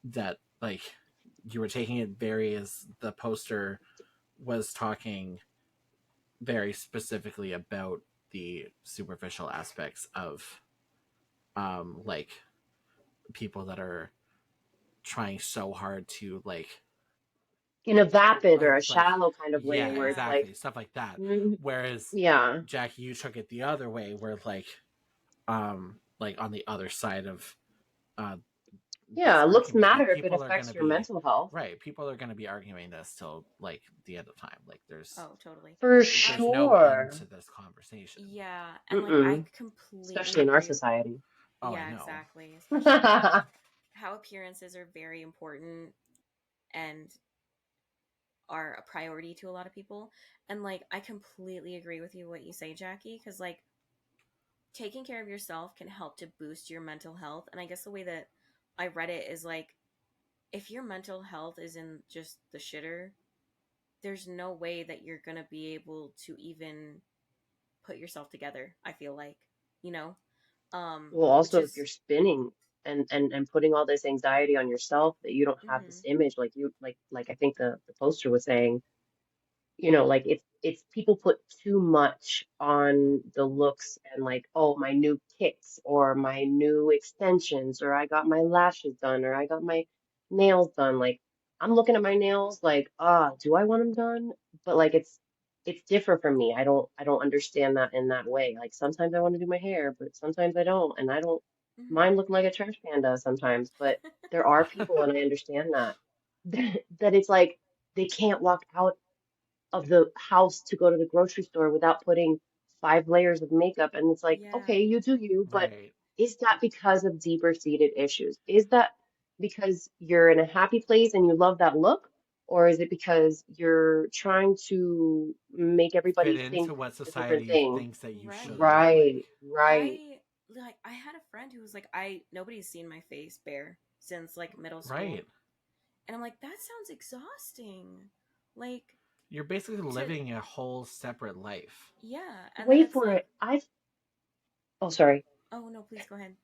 that like you were taking it very as the poster was talking very specifically about the superficial aspects of like people that are trying so hard to In a vapid or a like shallow kind of way yeah where it's Yeah. like, exactly stuff like that, mm, whereas yeah, Jackie, you took it the other way where like on the other side of uh this yeah, looks argument, like matter if it people are going affects to your be mental health. right, people are going to be arguing this till like the end of time, like Oh, totally. For I there's no end sure. to this conversation. Yeah, and like I Mm-mm. completely Especially in our agree. society. Oh, I Yeah, know. exactly. Especially like how appearances are very important and are a priority to a lot of people. And like I completely agree with you what you say, Jackie, because like taking care of yourself can help to boost your mental health. And I guess the way that I read it is like if your mental health is in just the shitter, there's no way that you're gonna be able to even put yourself together, I feel like, you know? Well, Which also if you're is spinning and putting all this anxiety on yourself that you don't have this mhm, image like you like I think the poster was saying, like it's people put too much on the looks and like, oh, my new kicks or my new extensions or I got my lashes done or I got my nails done. Like I'm looking at my nails like, do I want them done? But like it's different from me. I don't understand that in that way. Like sometimes I want to do my hair, but sometimes I don't, and I don't mhm. mine look like a trash panda sometimes, but there are people and I understand that that it's like they can't walk out of the house to go to the grocery store without putting 5 layers of makeup. And it's like, Yeah. okay, you do you, but Right. is that because of deeper seated issues? Is that because you're in a happy place and you love that look? Or is it because you're trying to make Fit everybody think into what a different society thing? thinks that you should Right. look like. Right, right. I had a friend who was like, I nobody's seen my face bare since like middle school. Right. And I'm like, that sounds exhausting. Like You're basically to living a whole separate life. yeah. And then Wait it's for like, it. Oh, sorry. oh no, please go ahead.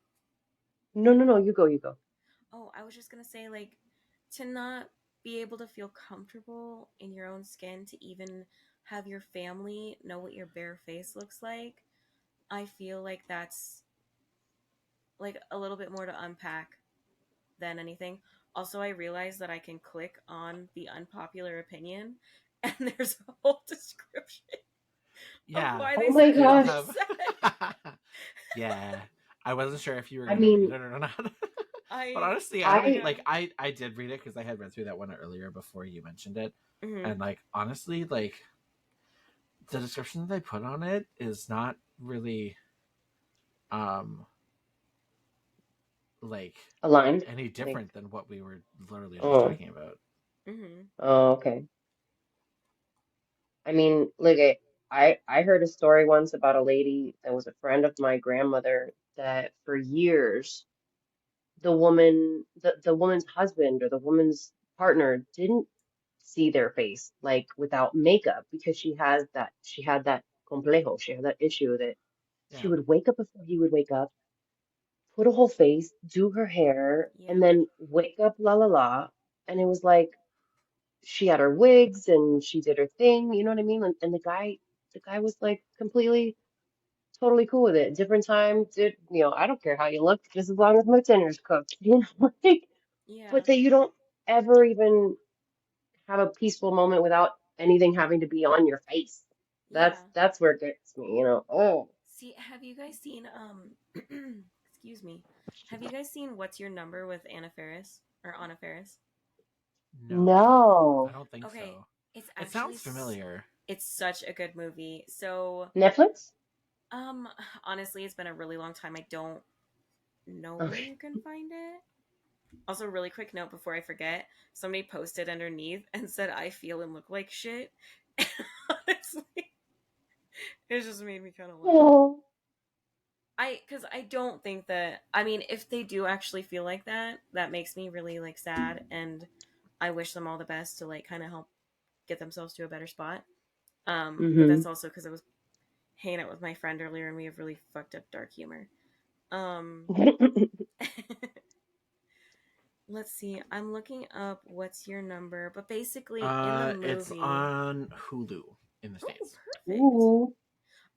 No, no, no, you go, you go. Oh, I was just gonna say, like, to not be able to feel comfortable in your own skin, to even have your family know what your bare face looks like, I feel like that's like a little bit more to unpack than anything. Also, I realized that I can click on the unpopular opinion and there's a whole description of Yeah. why Oh they my said Because what they'll they gosh. have. said. Yeah. I wasn't sure if you were I gonna read mean, it or not. But I, honestly, I oh my don't I, god. like. I did read it because I had read through that one earlier before you mentioned it, Hmm. and like honestly, like the description that they put on it is not really um like aligned. any Like, different than what we were literally just oh, talking about. Hmm. oh, okay. I mean, look, I heard a story once about a lady that was a friend of my grandmother that for years the woman's husband or the woman's partner didn't see their face like without makeup because she had that complejo, she had that issue that she Yeah. would wake up before he would wake up, put a whole face, do her hair, Yeah. and then wake up la la la, and it was like she had her wigs and she did her thing, you know what I mean? And the guy was like completely totally cool with it. Different time, I don't care how you look, just as long as my dinner's cooked, like, Yeah. but that you don't ever even have a peaceful moment without anything having to be on your face. Yeah. That's where it gets me. Oh, See, have you guys seen excuse me. Have you guys seen What's Your Number with Anna Faris or Anna Faris? No, I no. don't think Okay, so. it's It actually sounds familiar. it's such a good movie. So, Netflix? um honestly, it's been a really long time. I don't know where Okay. you can find it. Also, really quick note before I forget, somebody posted underneath and said I feel and look like shit. Honestly, it just made me kind of laugh. Oh. Because I don't think that, I mean, if they do actually feel like that, that makes me really like sad, and I wish them all the best to like kind of help get themselves to a better spot. But Mm-hmm. that's also because I was hanging out with my friend earlier and we have really fucked up dark humor. Um, let's see. I'm looking up What's Your Number, but basically in the It's movie. on Hulu in the Oh, States. perfect. Ooh.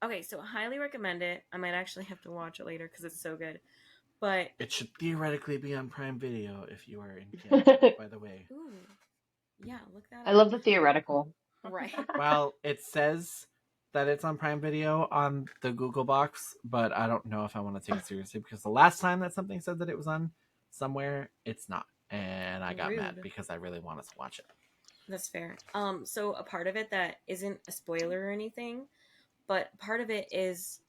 Okay, so highly recommend it. I might actually have to watch it later because it's so good. But It should theoretically be on Prime Video if you are in Canada, by the way. ooh, yeah, look that I up. love the theoretical. Right. Well, it says that it's on Prime Video on the Google box, but I don't know if I want to take it seriously because the last time that something said that it was on somewhere, it's not. And I got mad Rude. because I really wanted to watch it. That's fair. So a part of it that isn't a spoiler or anything, but part of it is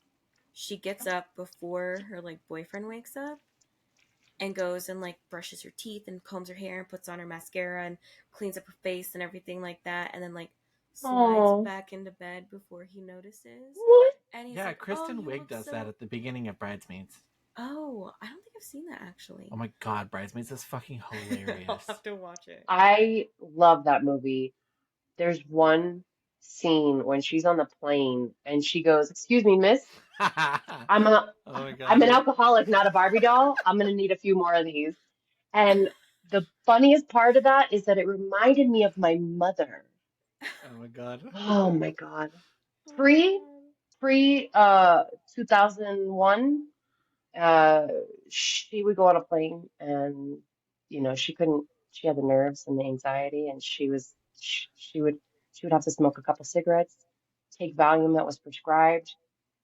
she gets up before her like boyfriend wakes up and goes and like brushes her teeth and combs her hair and puts on her mascara and cleans up her face and everything like that, and then like slides Oh. back into bed before he notices. What? And he's Yeah, like, "Oh, Kristen you Wiig look does that so." at the beginning of Bridesmaids. Oh, I don't think I've seen that actually. Oh my god, Bridesmaids is fucking I'll hilarious. have to watch it. I love that movie. There's one scene when she's on the plane and she goes, "Excuse me, miss. Oh I'm a my I'm an god. alcoholic, not a Barbie doll. I'm gonna need a few more of these." And the funniest part of that is that it reminded me of my mother. Oh my god. Oh my God. Oh my Pre god. pre 2001, uh she would go on a plane and she couldn't, she had the nerves and the anxiety, and she would have to smoke a couple cigarettes, take Valium that was prescribed,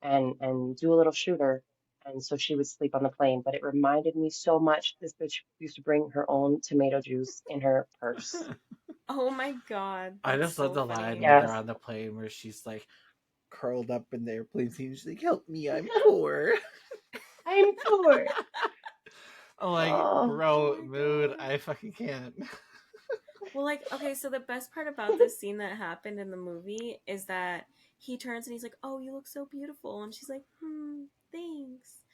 and do a little shooter, and so she would sleep on the plane. But it reminded me so much, this bitch used to bring her own tomato juice in her purse. Oh my god, I that's just love so the line funny. when they're Yes. on the plane where she's like curled up in the airplane seat. She's like, "Help me, I'm poor." I'm poor. I'm like, Oh. Oh bro, my mood. god. I fucking can't. Well, like, okay, so the best part about this scene that happened in the movie is that he turns and he's like, "Oh, you look so beautiful," and she's like, thanks."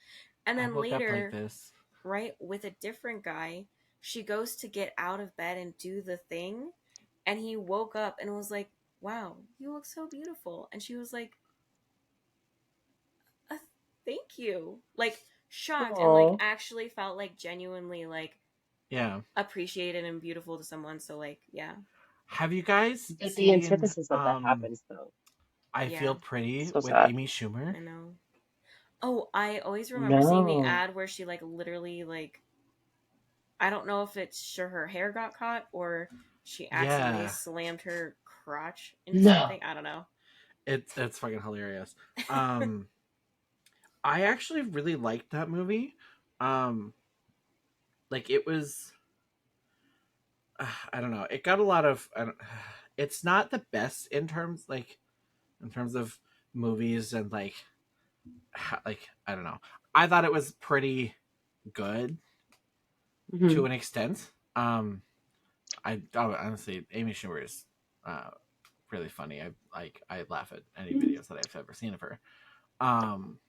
And I then woke up like later, this. right, with a different guy, she goes to get out of bed and do the thing, and he woke up and was like, "Wow, you look so beautiful," and she was like, uh, "Thank you," like shocked, and like Oh. actually felt like genuinely like Yeah. appreciated and beautiful to someone. So like, yeah, Have you guys But the seen antithesis of that happens though. I yeah, Feel Pretty So with sad. Amy Schumer? I know. Oh, I always remember seeing the No. ad where she like literally like, I don't know if it's sure her hair got caught or she accidentally Yeah. slammed her crotch into No. something. I don't know. It's fucking hilarious. Um I actually really liked that movie. Um like it was I don't know. It got a lot of it's not the best in terms of movies and like I don't know. I thought it was pretty good to Hmm. an extent. Honestly, Amy Schumer is uh, really funny. I laugh at any videos that I've ever seen of her. Um,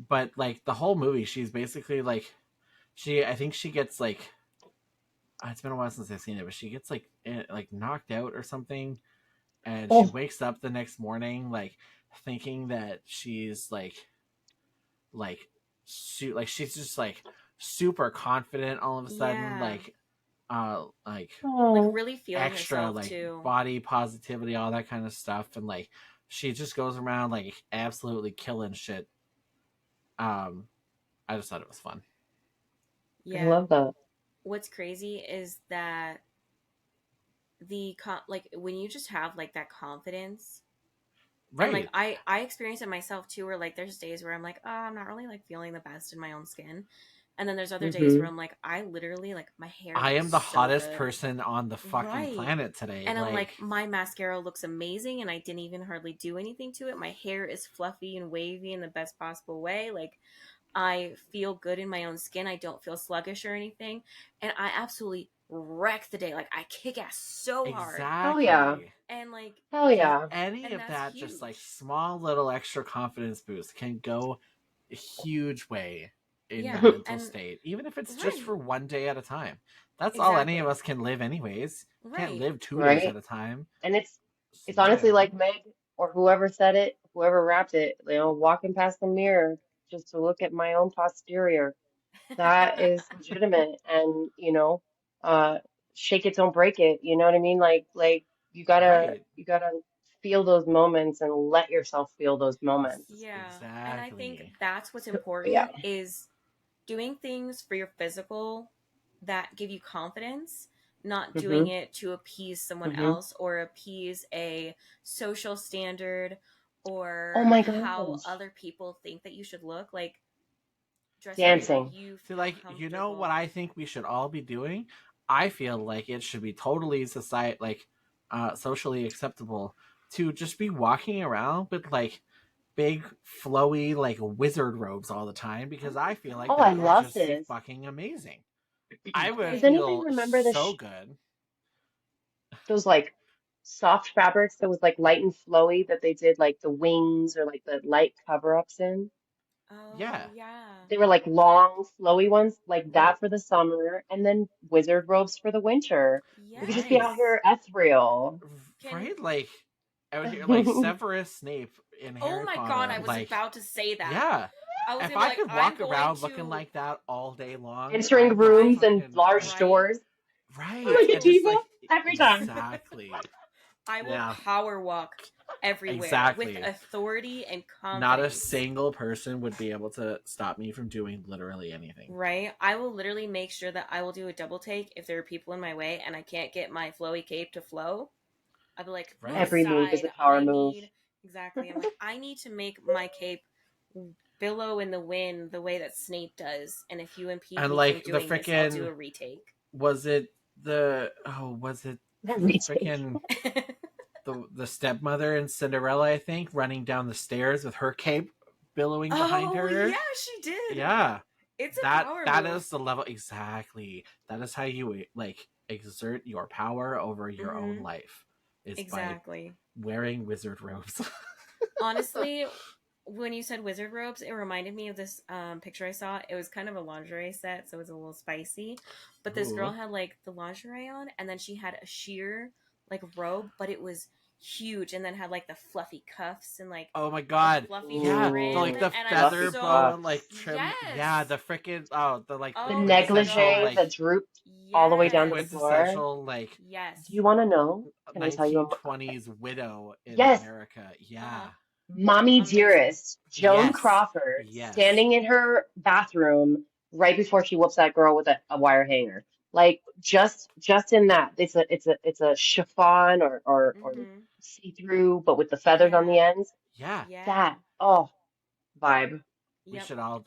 but like the whole movie, she's basically like I think she gets like it's been a while since I've seen it, but she gets like knocked out or something, and she Oh. wakes up the next morning like thinking that she's like like she's just like super confident all of a sudden Yeah. like Like Oh. really feeling extra herself like too. body positivity, all that kind of stuff, and like she just goes around like absolutely killing shit. I just thought it was fun. I Yeah. love that. What's crazy is that like when you just have like that confidence, and like Right. I experience it myself too, where like there's days where I'm like, oh, I'm not really like feeling the best in my own skin, and then there's other days where Hmm. I'm like, I literally like my hair I looks am the so hottest good. person on the fucking Right. planet today. And I'm Like, like, my mascara looks amazing, and I didn't even hardly do anything to it. My hair is fluffy and wavy in the best possible way. Like, I feel good in my own skin. I don't feel sluggish or anything. And I absolutely wreck the day. Like, I kick ass so hard. Hell yeah. exactly. And, like, Hell Just yeah. any and of that's that, just like huge. small little extra confidence boost can go a huge way in your Yeah. mental And, state, even if it's just for right. one day at a time. That's all any of Exactly. us can live, anyways. Can't Right. live 2 days at Right. a time. And it's Slow honestly down. like Meg or whoever said it, whoever rapped it, walking past the mirror just to look at my own posterior. That is legitimate. And, uh, shake it, don't break it. You know what I mean? Like Right. you gotta feel those moments and let yourself feel those moments. Yeah. And I think Exactly. that's what's So, yeah. important is doing things for your physical that give you confidence, not doing Hmm. it to appease someone Hmm. else or appease a social standard Oh or my how gosh. other people think that you should look. Like, dress the way Right. that Dancing. you See, feel like, you know what comfortable. I think we should all be doing? I feel like it should be totally society, like, socially acceptable to just be walking around with like big flowy like wizard robes all the time, Oh because I my feel like Oh, god, I that would love just be yes. this. fucking amazing. I would Does Okay. anybody feel remember so good. those like soft fabrics that was like light and flowy that they did like the wings or like the light cover-ups in? Oh, Yeah. yeah. They were like long, flowy ones, like Right. that for the summer, and then wizard robes for the winter. We could just be out Right. Yes. here ethereal. Can Right. Like out here like Severus Snape in Oh Harry my god, Potter. I was Like, about to say that. yeah. I was If gonna be I like, could I'm walk going around looking to like that all day long, I Entering would rooms right, and fucking large like, right. stores. I'm right. like a And I just diva like, every time. exactly. I will Yeah. power walk everywhere with Exactly. authority and Not a confidence. single person would be able to stop me from doing literally anything. Right? I will literally make sure that I will do a double take if there are people in my way and I can't get my flowy cape to flow. I'll be like, move Right. Every move is aside. a power I move. need exactly. I'm like, I need to make my cape billow in the wind the way that Snape does. And if you impede And me from like the doing this, I'll do freaking, a retake. was it was it That the retake. freaking the stepmother in Cinderella, I think, running down the stairs with her cape billowing behind Oh her? yeah, she did. Yeah. It's a That power that move. is the level, exactly. That is how you like exert your power over your own Mm-hmm. life, is by Exactly. wearing wizard robes. Honestly, when you said wizard robes, it reminded me of this picture I saw. It was kind of a lingerie set, so it was a little spicy. But this girl Ooh. had like the lingerie on, and then she had a sheer like robe, but it was huge, and then had like the fluffy cuffs and like Oh my the god. fluffy Yeah, trim. like Ooh, the And I'm feather fluffy boa so like cuffs. trim. yes. Yeah, the freaking the like The Oh my quintessential negligee gosh. like that drooped all the way the down to the Yes. floor. quintessential like Do Yes. you want to know? Can I tell you? 1920s widow in Yes, America. Uh Yeah. huh. Mommy Amazing. Dearest, Joan Yes. Crawford, Yes. standing in her bathroom right before she whoops that girl with a wire hanger. Like just in that, it's a chiffon or Mm-hmm. see-through, but with the feathers on the Yeah. ends. Yeah. Yeah. That vibe. Yep.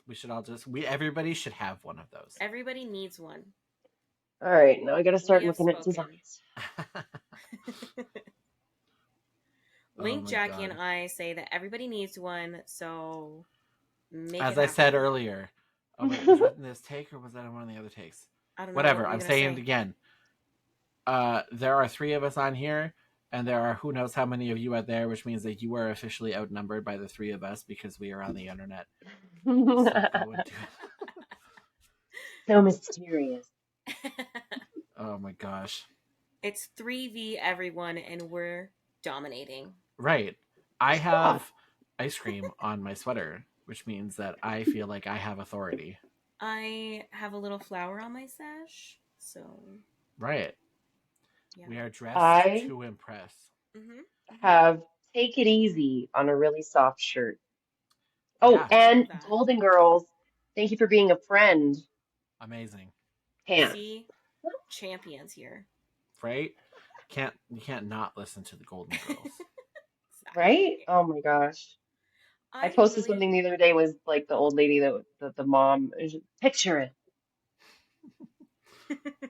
We should all just we everybody should have one of those. Everybody needs one. All right, now I gotta We start have looking at spoken. designs. Oh Link, my Jackie, and god. I say that everybody needs one, so make it As I said happen. earlier. Oh wait, was that in this take or was that in one of the other takes? I don't know. What Whatever, were you I'm gonna saying it say? again. There are three of us on here, and there are who knows how many of you out there, which means that you are officially outnumbered by the three of us because we are on the internet. So go and do it. So mysterious. Oh my gosh. It's 3v everyone, and we're dominating. Right. I Yeah. have ice cream on my sweater, which means that I feel like I have authority. I have a little flower on my sash, so Right. yeah. We are dressed I to impress. Mm-hmm. Mm-hmm. have Take it easy on a really soft shirt. Oh, Yeah, I love and that. Golden Girls, thank you for being a friend. amazing, Pants. See, champions here. right? You can't not listen to the Golden Girls. Right? Exactly. Oh my gosh. I I posted really. something the other day was like the old lady that the mom picture it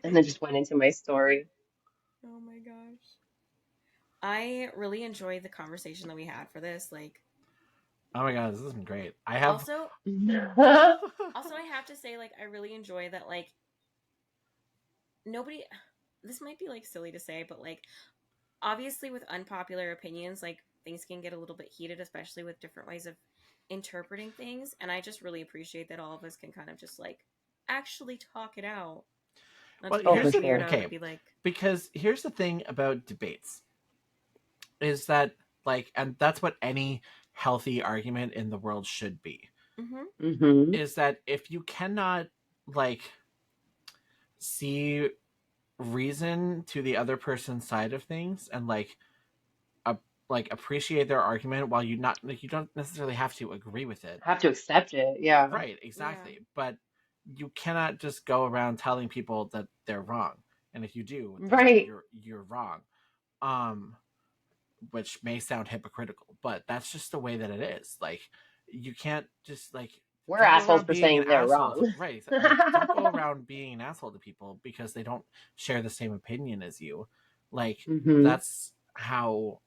and then just went into my story. Oh my gosh. I really enjoyed the conversation that we had for this. Like, Oh my god, this has been great. I have. also, also I have to say, like, I really enjoy that. Like, nobody. This might be like silly to say, but like, obviously, with unpopular opinions, like things can get a little bit heated, especially with different ways of interpreting things. And I just really appreciate that all of us can kind of just like actually talk it out, not Well, to be Oh, that for here's the sure. weirdo okay, to be like, because here's the thing about debates is that like, and that's what any healthy argument in the world should be. mm-hmm, Mm-hmm. Is that if you cannot like see reason to the other person's side of things and uh, like appreciate their argument while you don't necessarily have to agree with it. Have to accept it. Yeah. Right, yeah, exactly. But you cannot just go around telling people that they're wrong. And if you do, then Right. you're wrong. Um which may sound hypocritical, but that's just the way that it is. Like you can't just like We're don't go assholes around for being an saying they're asshole to wrong. right. Like don't go around being an asshole to people because they don't share the same opinion as you. Like Mm-hmm. that's how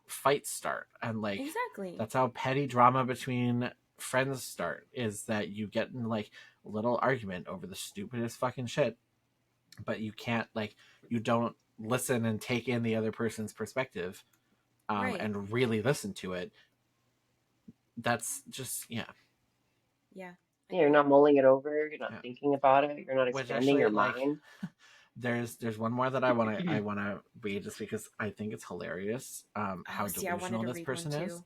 fights start, and like exactly. that's how petty drama between friends start, is that you get in like a little argument over the stupidest fucking shit, but you can't like you don't listen and take in the other person's perspective, Right. and really listen to it. That's just Yeah. You're Agreed. not mulling it over. You're not yeah. thinking about it. You're not Which expanding actually your like mind. there's one more that I wanna read just because I think it's hilarious, Oh, how see, I wanted delusional to this read one person is. too,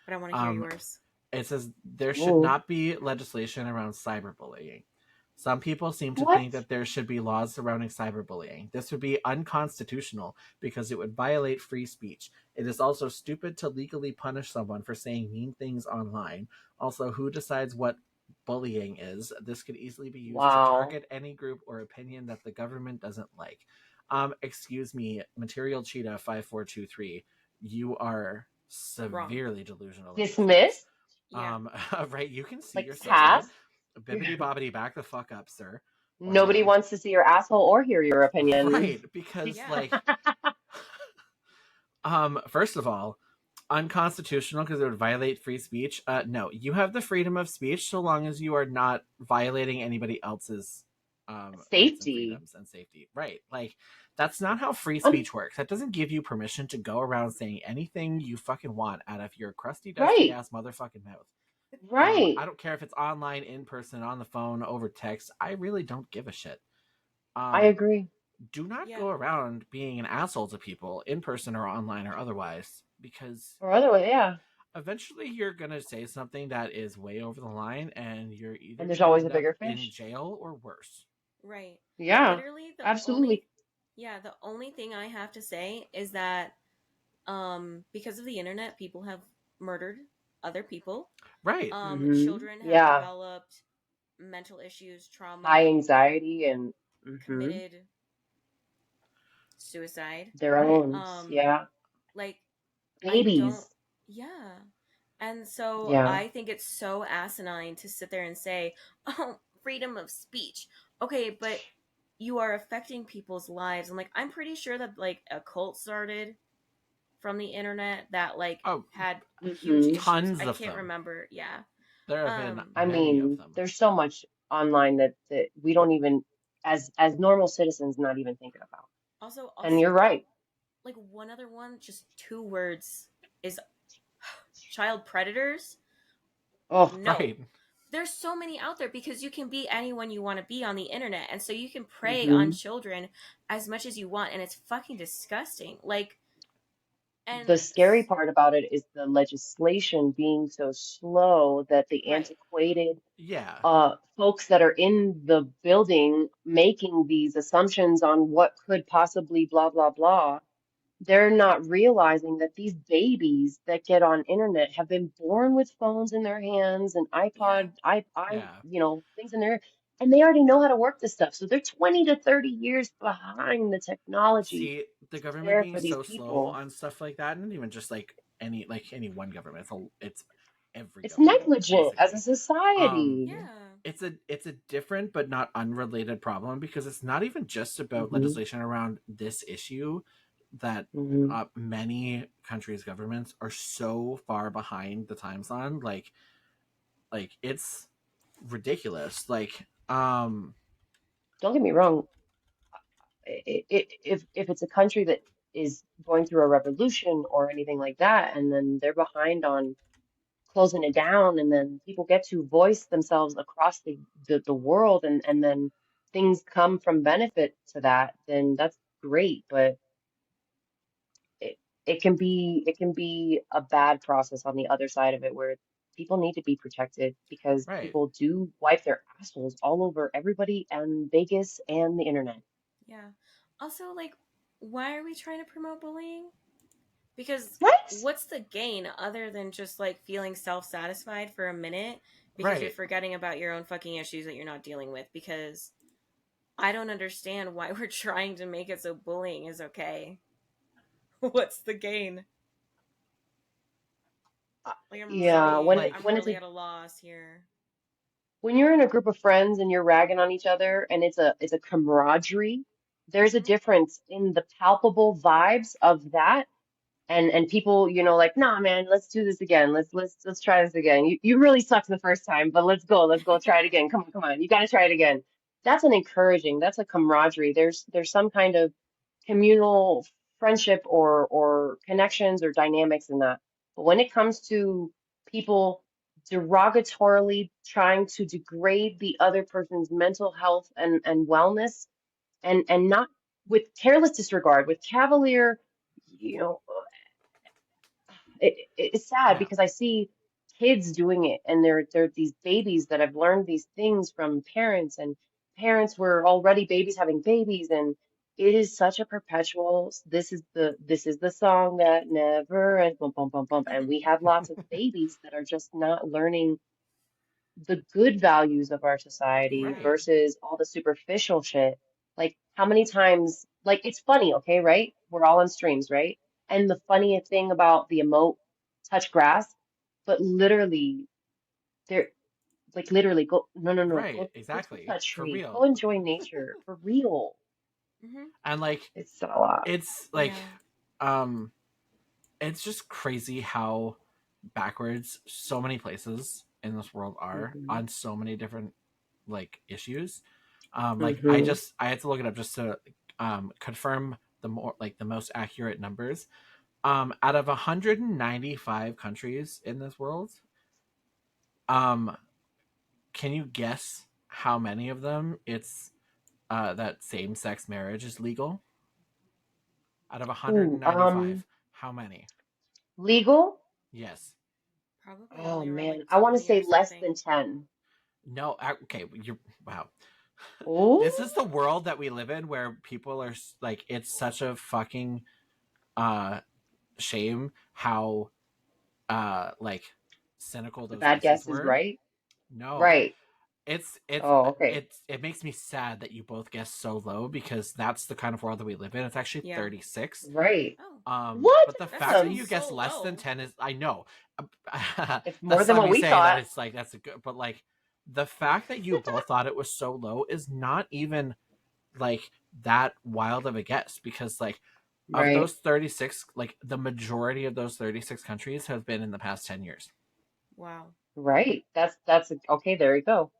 but I want to hear um yours. It says there should Ooh. not be legislation around cyberbullying. Some people seem to What? think that there should be laws surrounding cyberbullying. This would be unconstitutional because it would violate free speech. It is also stupid to legally punish someone for saying mean things online. Also, who decides what bullying is? This could easily be used to Wow. target any group or opinion that the government doesn't like. Excuse me, Material Cheetah 5423, you are Wrong. severely delusional in this case. Dismissed? Yeah. Right, you can see Like yourself in it. passed? Bibbity bobbity, back the fuck up, sir or Nobody ma'am. wants to see your asshole or hear your opinion. Right, because Yeah. like, first of all, unconstitutional because it would violate free speech. No, you have the freedom of speech so long as you are not violating anybody else's rights and Safety. freedoms and safety. Right, like that's not how free Um, speech works. That doesn't give you permission to go around saying anything you fucking want out of your crusty, dusty right. ass motherfucking mouth. Right. I don't care if it's online, in person, on the phone, over text. I really don't give a shit. I Um, agree. do not Yeah. go around being an asshole to people in person or online or otherwise, because Or otherwise, yeah. eventually you're gonna say something that is way over the line, and you're either And there's gonna always a end up bigger in fish. jail or worse. Right. Yeah. Literally, Absolutely. the only thing I have to say is that, because of the internet, people have murdered other people. Right. Mm-hmm. Children have Yeah. developed mental issues, High trauma, anxiety and committed suicide. their Right. own. Um, Yeah. like I don't. Babies. Yeah. And so Yeah. I think it's so asinine to sit there and say, "Oh, freedom of speech." Okay, but you are affecting people's lives, and like I'm pretty sure that like a cult started from the internet that like Oh, had huge Mm-hmm. issues. tons I of can't them. remember. Yeah. There have been Um. I many of mean, them. there's so much online that we don't even, as normal citizens, not even thinking about. Also, I'll And you're right. like one other one, just two words is child predators. Oh, No, Right. there's so many out there because you can be anyone you want to be on the internet, and so you can prey on hmm children as much as you want, and it's fucking disgusting. Like, and The scary part about it is the legislation being so slow that the right, antiquated Yeah. folks that are in the building making these assumptions on what could possibly blah blah blah. they're not realizing that these babies that get on internet have been born with phones in their hands and Yeah. Yeah. things in their, and they already know how to work this stuff. So they're 20 to 30 years behind the technology See, the to government care being for these so slow people. on stuff like that, and even just like any one government, it's every It's government negligent as a basically. Um, society. Yeah. it's a different but not unrelated problem because it's not even just about Hmm. legislation around this issue that Hmm. many countries' governments are so far behind the times on. Like it's ridiculous. Don't get me wrong. If it's a country that is going through a revolution or anything like that, and then they're behind on closing it down, and then people get to voice themselves across the world, and then things come from benefit to that, then that's great. But it it can be a bad process on the other side of it, where people need to be protected because right, people do wipe their assholes all over everybody and Vegas and the internet. Yeah. Also, like, why are we trying to promote bullying? Because Right? what's the gain other than just like feeling self satisfied for a minute because you're right, forgetting about your own fucking issues that you're not dealing with? Because I don't understand why we're trying to make it so bullying is okay. What's the gain? Uh, Like, Yeah, like I'm when it's really a at a loss here. when you're in a group of friends and you're ragging on each other and it's a camaraderie, there's a Mm-hmm. difference in the palpable vibes of that, and people, like, nah, man, let's do this again. Let's try this again. You really sucked the first time, but let's go try it again. Come on, you got to try it again. That's an encouraging. That's a camaraderie. There's some kind of communal friendship or connections or dynamics in that. But when it comes to people derogatorily trying to degrade the other person's mental health and wellness, and not with careless disregard, with cavalier, you know, it's sad yeah, because I see kids doing it, and they're these babies that have learned these things from parents, and parents were already babies having babies, and it is such a perpetual, this is the song that never ends, bum bum bum bum, and we have lots of babies that are just not learning the good values of our society Yeah. right, versus all the superficial shit. Like, how many times, like, it's funny, okay, right? We're all on streams, right? And the funniest thing about the emote touch grass, but literally, they're like, literally, go, no, no, no, right, go touch exactly, that for tree, go real. enjoy nature for real. Mm-hmm. And like It's a lot. it's like Yeah. um it's just crazy how backwards so many places in this world are Hmm. on so many different like issues. Like Hmm. I had to look it up just to confirm the most accurate numbers. Out of 195 countries in this world, um, can you guess how many of them it's that same sex marriage is legal? Out of Ooh, 195, how many? legal? Yes. Probably Oh only around man, like I want to 20 or say less something. than 10. No. Okay. You're wow. Ooh, This is the world that we live in, where people are like, it's such a fucking uh shame how like cynical the those bad guesses guess is were. right. No, Right. it's Oh, okay. it makes me sad that you both guessed so low because that's the kind of world that we live in. It's actually Yeah. 36. Right. Oh, What? But the that's fact that still Um, you guessed so less than low. 10 is, I know. it's more That's than not what me we saying that thought. it's like that's a good, but like the fact that you both thought it was so low is not even like that wild of a guess because like of Right. those 36, like the majority of those 36 countries have been in the past 10 years. Wow. Right. That's okay, there you go.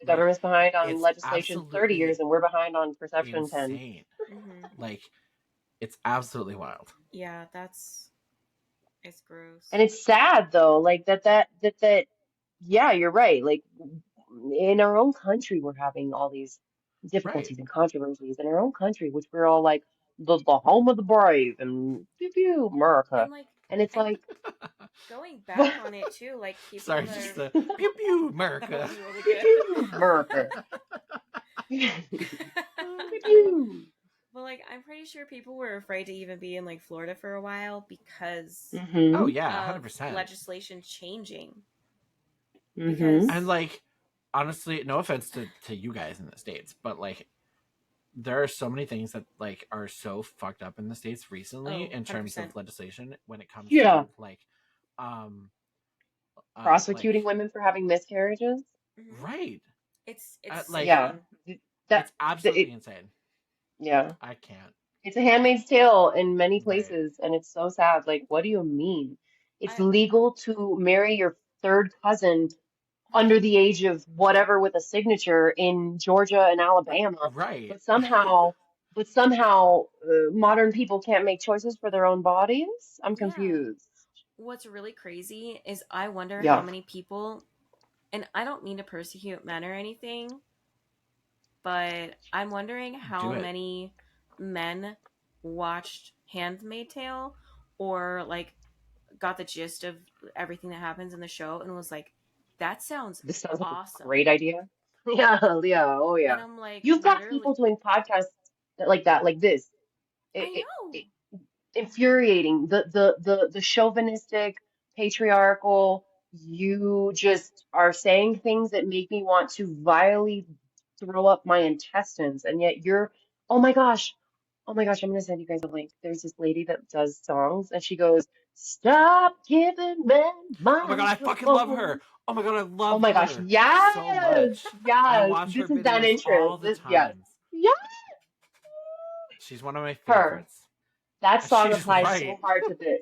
The Like government's behind on it's legislation 30 years absolutely and we're behind on perception 10. insane. Mm-hmm. Like it's absolutely wild. Yeah, it's And gross. it's sad though, like that yeah, you're right. Like, in our own country we're having all these Right. difficulties and controversies in our own country, which we're all like the home of the brave and pew pew America. And like, And it's and like going back on it too, like people Sorry, that just are the pew pew that America. was really pew good. pew America. Pew pew. But like, I'm pretty sure people were afraid to even be in like Florida for a while because Oh Mm-hmm. yeah, of 100%. legislation changing. Mm-hmm. And Because like, honestly, no offense to you guys in the States, but like, there are so many things that like are so fucked up in the States recently oh, in terms 100%. of legislation when it comes Yeah. to like, um, like, Prosecuting women for having miscarriages. Hmm. right, It's like, Yeah. sickening. That, it's absolutely it, insane. yeah. I can't. It's a Handmaid's Tale in many Right. places, and it's so sad. Like, what do you mean? It's I legal to marry your third cousin under the age of whatever with a signature in Georgia and Alabama, Right. but somehow, modern people can't make choices for their own bodies. I'm yeah. confused. What's really crazy is I wonder how Yeah, many people, and I don't mean to persecute men or anything, but I'm wondering Do how it. many men watched Handmaid's Tale or like got the gist of everything that happens in the show and was like, that sounds this sounds like a awesome. great idea. Yeah, yeah, oh And yeah. I'm like, You've got literally, people doing podcasts that, like this. I It, know. it, infuriating. The chauvinistic, patriarchal, you just are saying things that make me want to vilely throw up my intestines. And yet you're, oh my gosh, oh my gosh, I'm gonna send you guys a link. There's this lady that does songs and she goes, "Stop giving men Oh my god, I fucking love microphones." her. Oh my god, I Oh love my gosh, her so yes, much. I yes. watch her This is that videos interest. all the This, yes. time. Yeah, She's one of my her. favorites. That song She's applies so right. hard to this.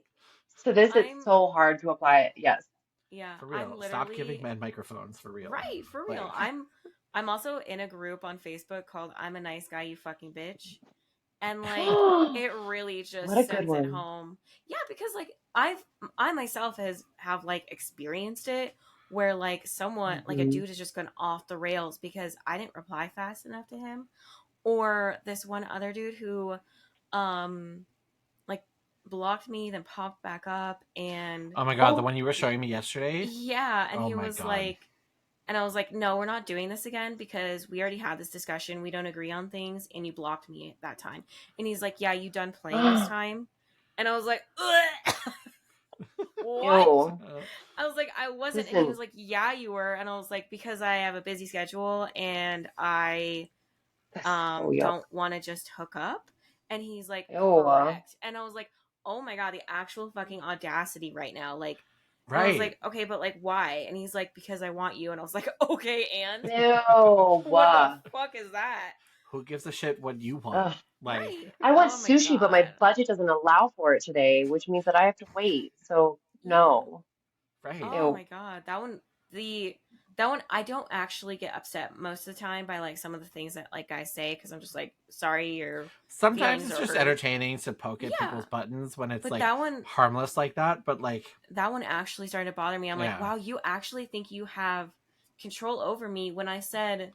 To this, it's I'm, so hard to apply it. Yes. yeah, For I'm real. Stop giving literally, men microphones for real. right, for real. Like, I'm also in a group on Facebook called I'm a Nice Guy, You Fucking Bitch. And like, What it really a just good sends it one. home. Yeah, because like, I myself have like experienced it where like someone, like a Hmm. dude has just gone off the rails because I didn't reply fast enough to him. Or this one other dude who, um, like blocked me, then popped back up, and oh my god, the Oh, one you were showing me yesterday? yeah, and Oh he my was god. like, and I was like, no, we're not doing this again because we already had this discussion. We don't agree on things, and you blocked me at that time. And he's like, yeah, you done playing this time? And I was like, what? ew. I was like, I wasn't. And he Listen, was like, yeah, you were. And I was like, because I have a busy schedule and I that's so yuck. don't want to just hook up. And he's like, Ew. correct. And I was like, oh my God, the actual fucking audacity right now. Like, and I was Right. like, okay, but like, why? And he's like, because I want you. And I was like, okay, and Ew. what the fuck is that? Who gives a shit what you want? Ugh. Like, Right. I want Oh my sushi, but my God. budget doesn't allow for it today, which means that I have to wait. So, Yeah. no. right. Oh Ew. my God. That one, I don't actually get upset most of the time by like some of the things that like guys say because I'm just like, sorry, your Sometimes feelings it's are just hurt. entertaining to poke at Yeah. people's buttons when it's But like harmless like that. But like, that one actually started to bother me. I'm like, yeah. wow, you actually think you have control over me when I said,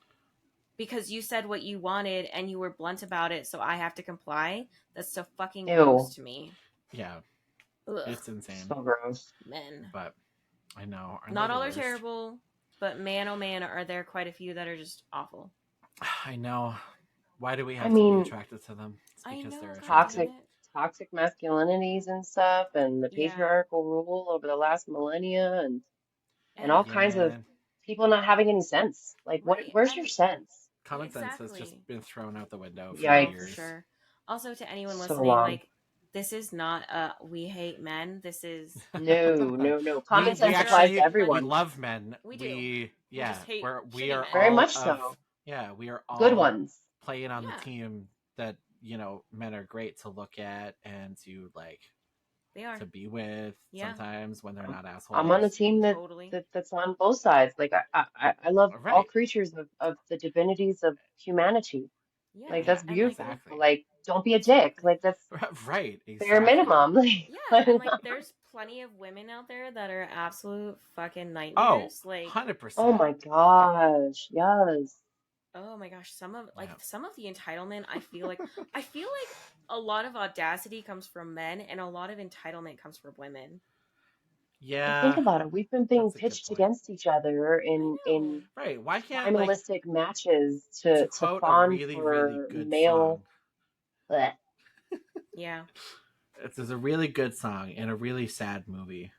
because you said what you wanted and you were blunt about it, so I have to comply. That's so fucking Ew. gross to me. Yeah. Ugh, It's insane. So gross. men. But I know. Aren't they Not the all are worst? terrible, but man, oh man, are there quite a few that are just awful. I know. Why do we I have to be mean, attracted to them? It's I because know, they're God damn attractive. toxic it. toxic masculinities and stuff and the Yeah, patriarchal rule over the last millennia and all and kinds of Yeah. people not having any sense. Like right, where's your and sense? Common sense has just exactly. been thrown out the window for Oh, for Yikes. years. sure. Also, to anyone So listening, long. like, this is not we hate men. This is No, no, no. Common we sense applies to actually we everyone. love men. we do. We Yeah, just hate we shitty are men. Very all much of so. we are Good all ones. playing on the Yeah, team that, men are great to look at and to like they are. to be with Yeah, sometimes when they're I'm, not I'm on the assholes. team totally. that's on both sides. Like I love all Right. creatures of the divinities of humanity. Yeah, Like Yeah, that's and like beautiful. But exactly. like don't be a dick. exactly. Like that's Right, bare exactly. minimum. Like Yeah, and like there's plenty of women out there that are absolute fucking Oh, nightmares. Like, 100%. oh my gosh, yes. oh my gosh, Yeah. some of the entitlement, I feel like a lot of audacity comes from men and a lot of entitlement comes from women. And think Yeah, about it. We've been being that's a good pitched point. against each other I know. in Right. Why can't, like, primalistic matches to to quote a fawn really, really for good male. song, Blech. Yeah. It's a really good song in a really sad movie.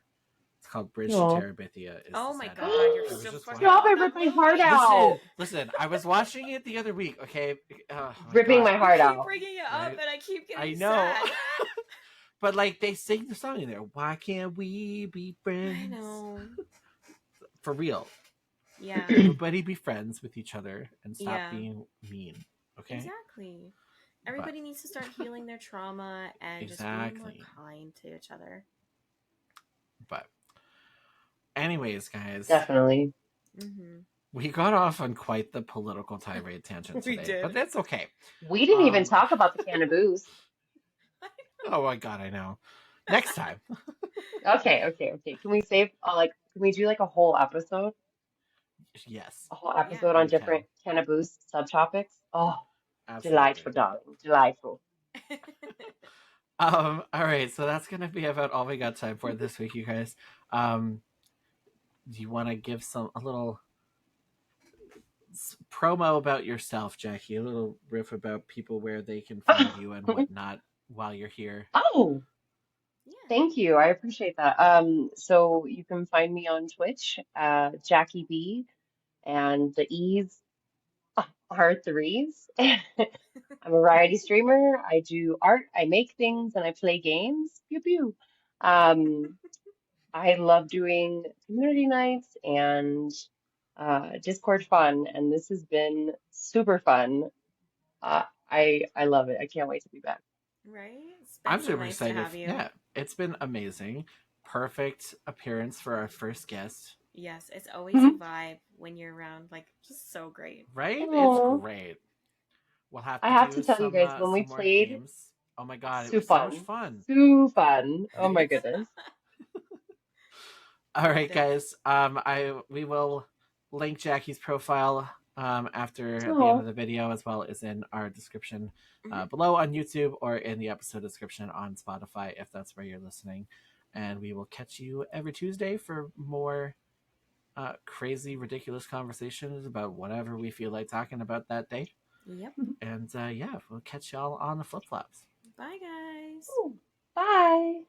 It's called Bridge to Aw. Terabithia. Is Oh the my sad god, movie. you're I was so just fucking watching. up Stop with it! that Rip my heart movie. out. Listen. I was watching it the other week. Okay. Oh my Ripping god. my You heart keep out. bringing it up, Right? and I keep I getting know. sad. But like they sing the song in there. Why can't we be friends? I know. For real. Yeah. Everybody be friends with each other and stop Yeah. being mean. Okay. Exactly. Everybody needs to start healing their trauma and just being more Exactly. kind to each other. But anyways, guys, Definitely. Mm-hmm. we got off on quite the political tirade tangent We today, but did. that's okay. We didn't even Um, talk about the cannabis. Oh my god, I know. Next time. Okay. Can we save can we do like a whole episode? Yes, A whole Yeah. episode on we can. different cannabis subtopics? Oh, delightful, Absolutely. darling. Delightful. All right, so that's gonna be about all we got time for this week, you guys. Do you want to give a little promo about yourself, Jackie? A little riff about people where they can find you and whatnot while you're here. Oh, Yeah. thank you. I appreciate that. So you can find me on Twitch, Jackie B, and the E's are threes. I'm a variety streamer. I do art, I make things, and I play games. Pew pew. Um, I love doing community nights and Discord fun, and this has been super fun. I love it. I can't wait to be back. Right? It's I'm been so super nice to excited. have you. Yeah, it's been amazing. Perfect appearance for our first guest. Yes, it's always a vibe when you're around. Like, just so great. Right? It's Oh, great. We'll have I to have to do tell you guys, when we some more played, games. Oh my god, it so was so much fun, fun. so fun. Oh my Right? goodness. All right, Loved it. guys. We will link Jackie's profile after the end of Oh, the video, as well as in our description Mm-hmm. below on YouTube or in the episode description on Spotify if that's where you're listening. And we will catch you every Tuesday for more crazy, ridiculous conversations about whatever we feel like talking about that day. Yep. And yeah, we'll catch y'all on the flip flops. Bye, guys. bye.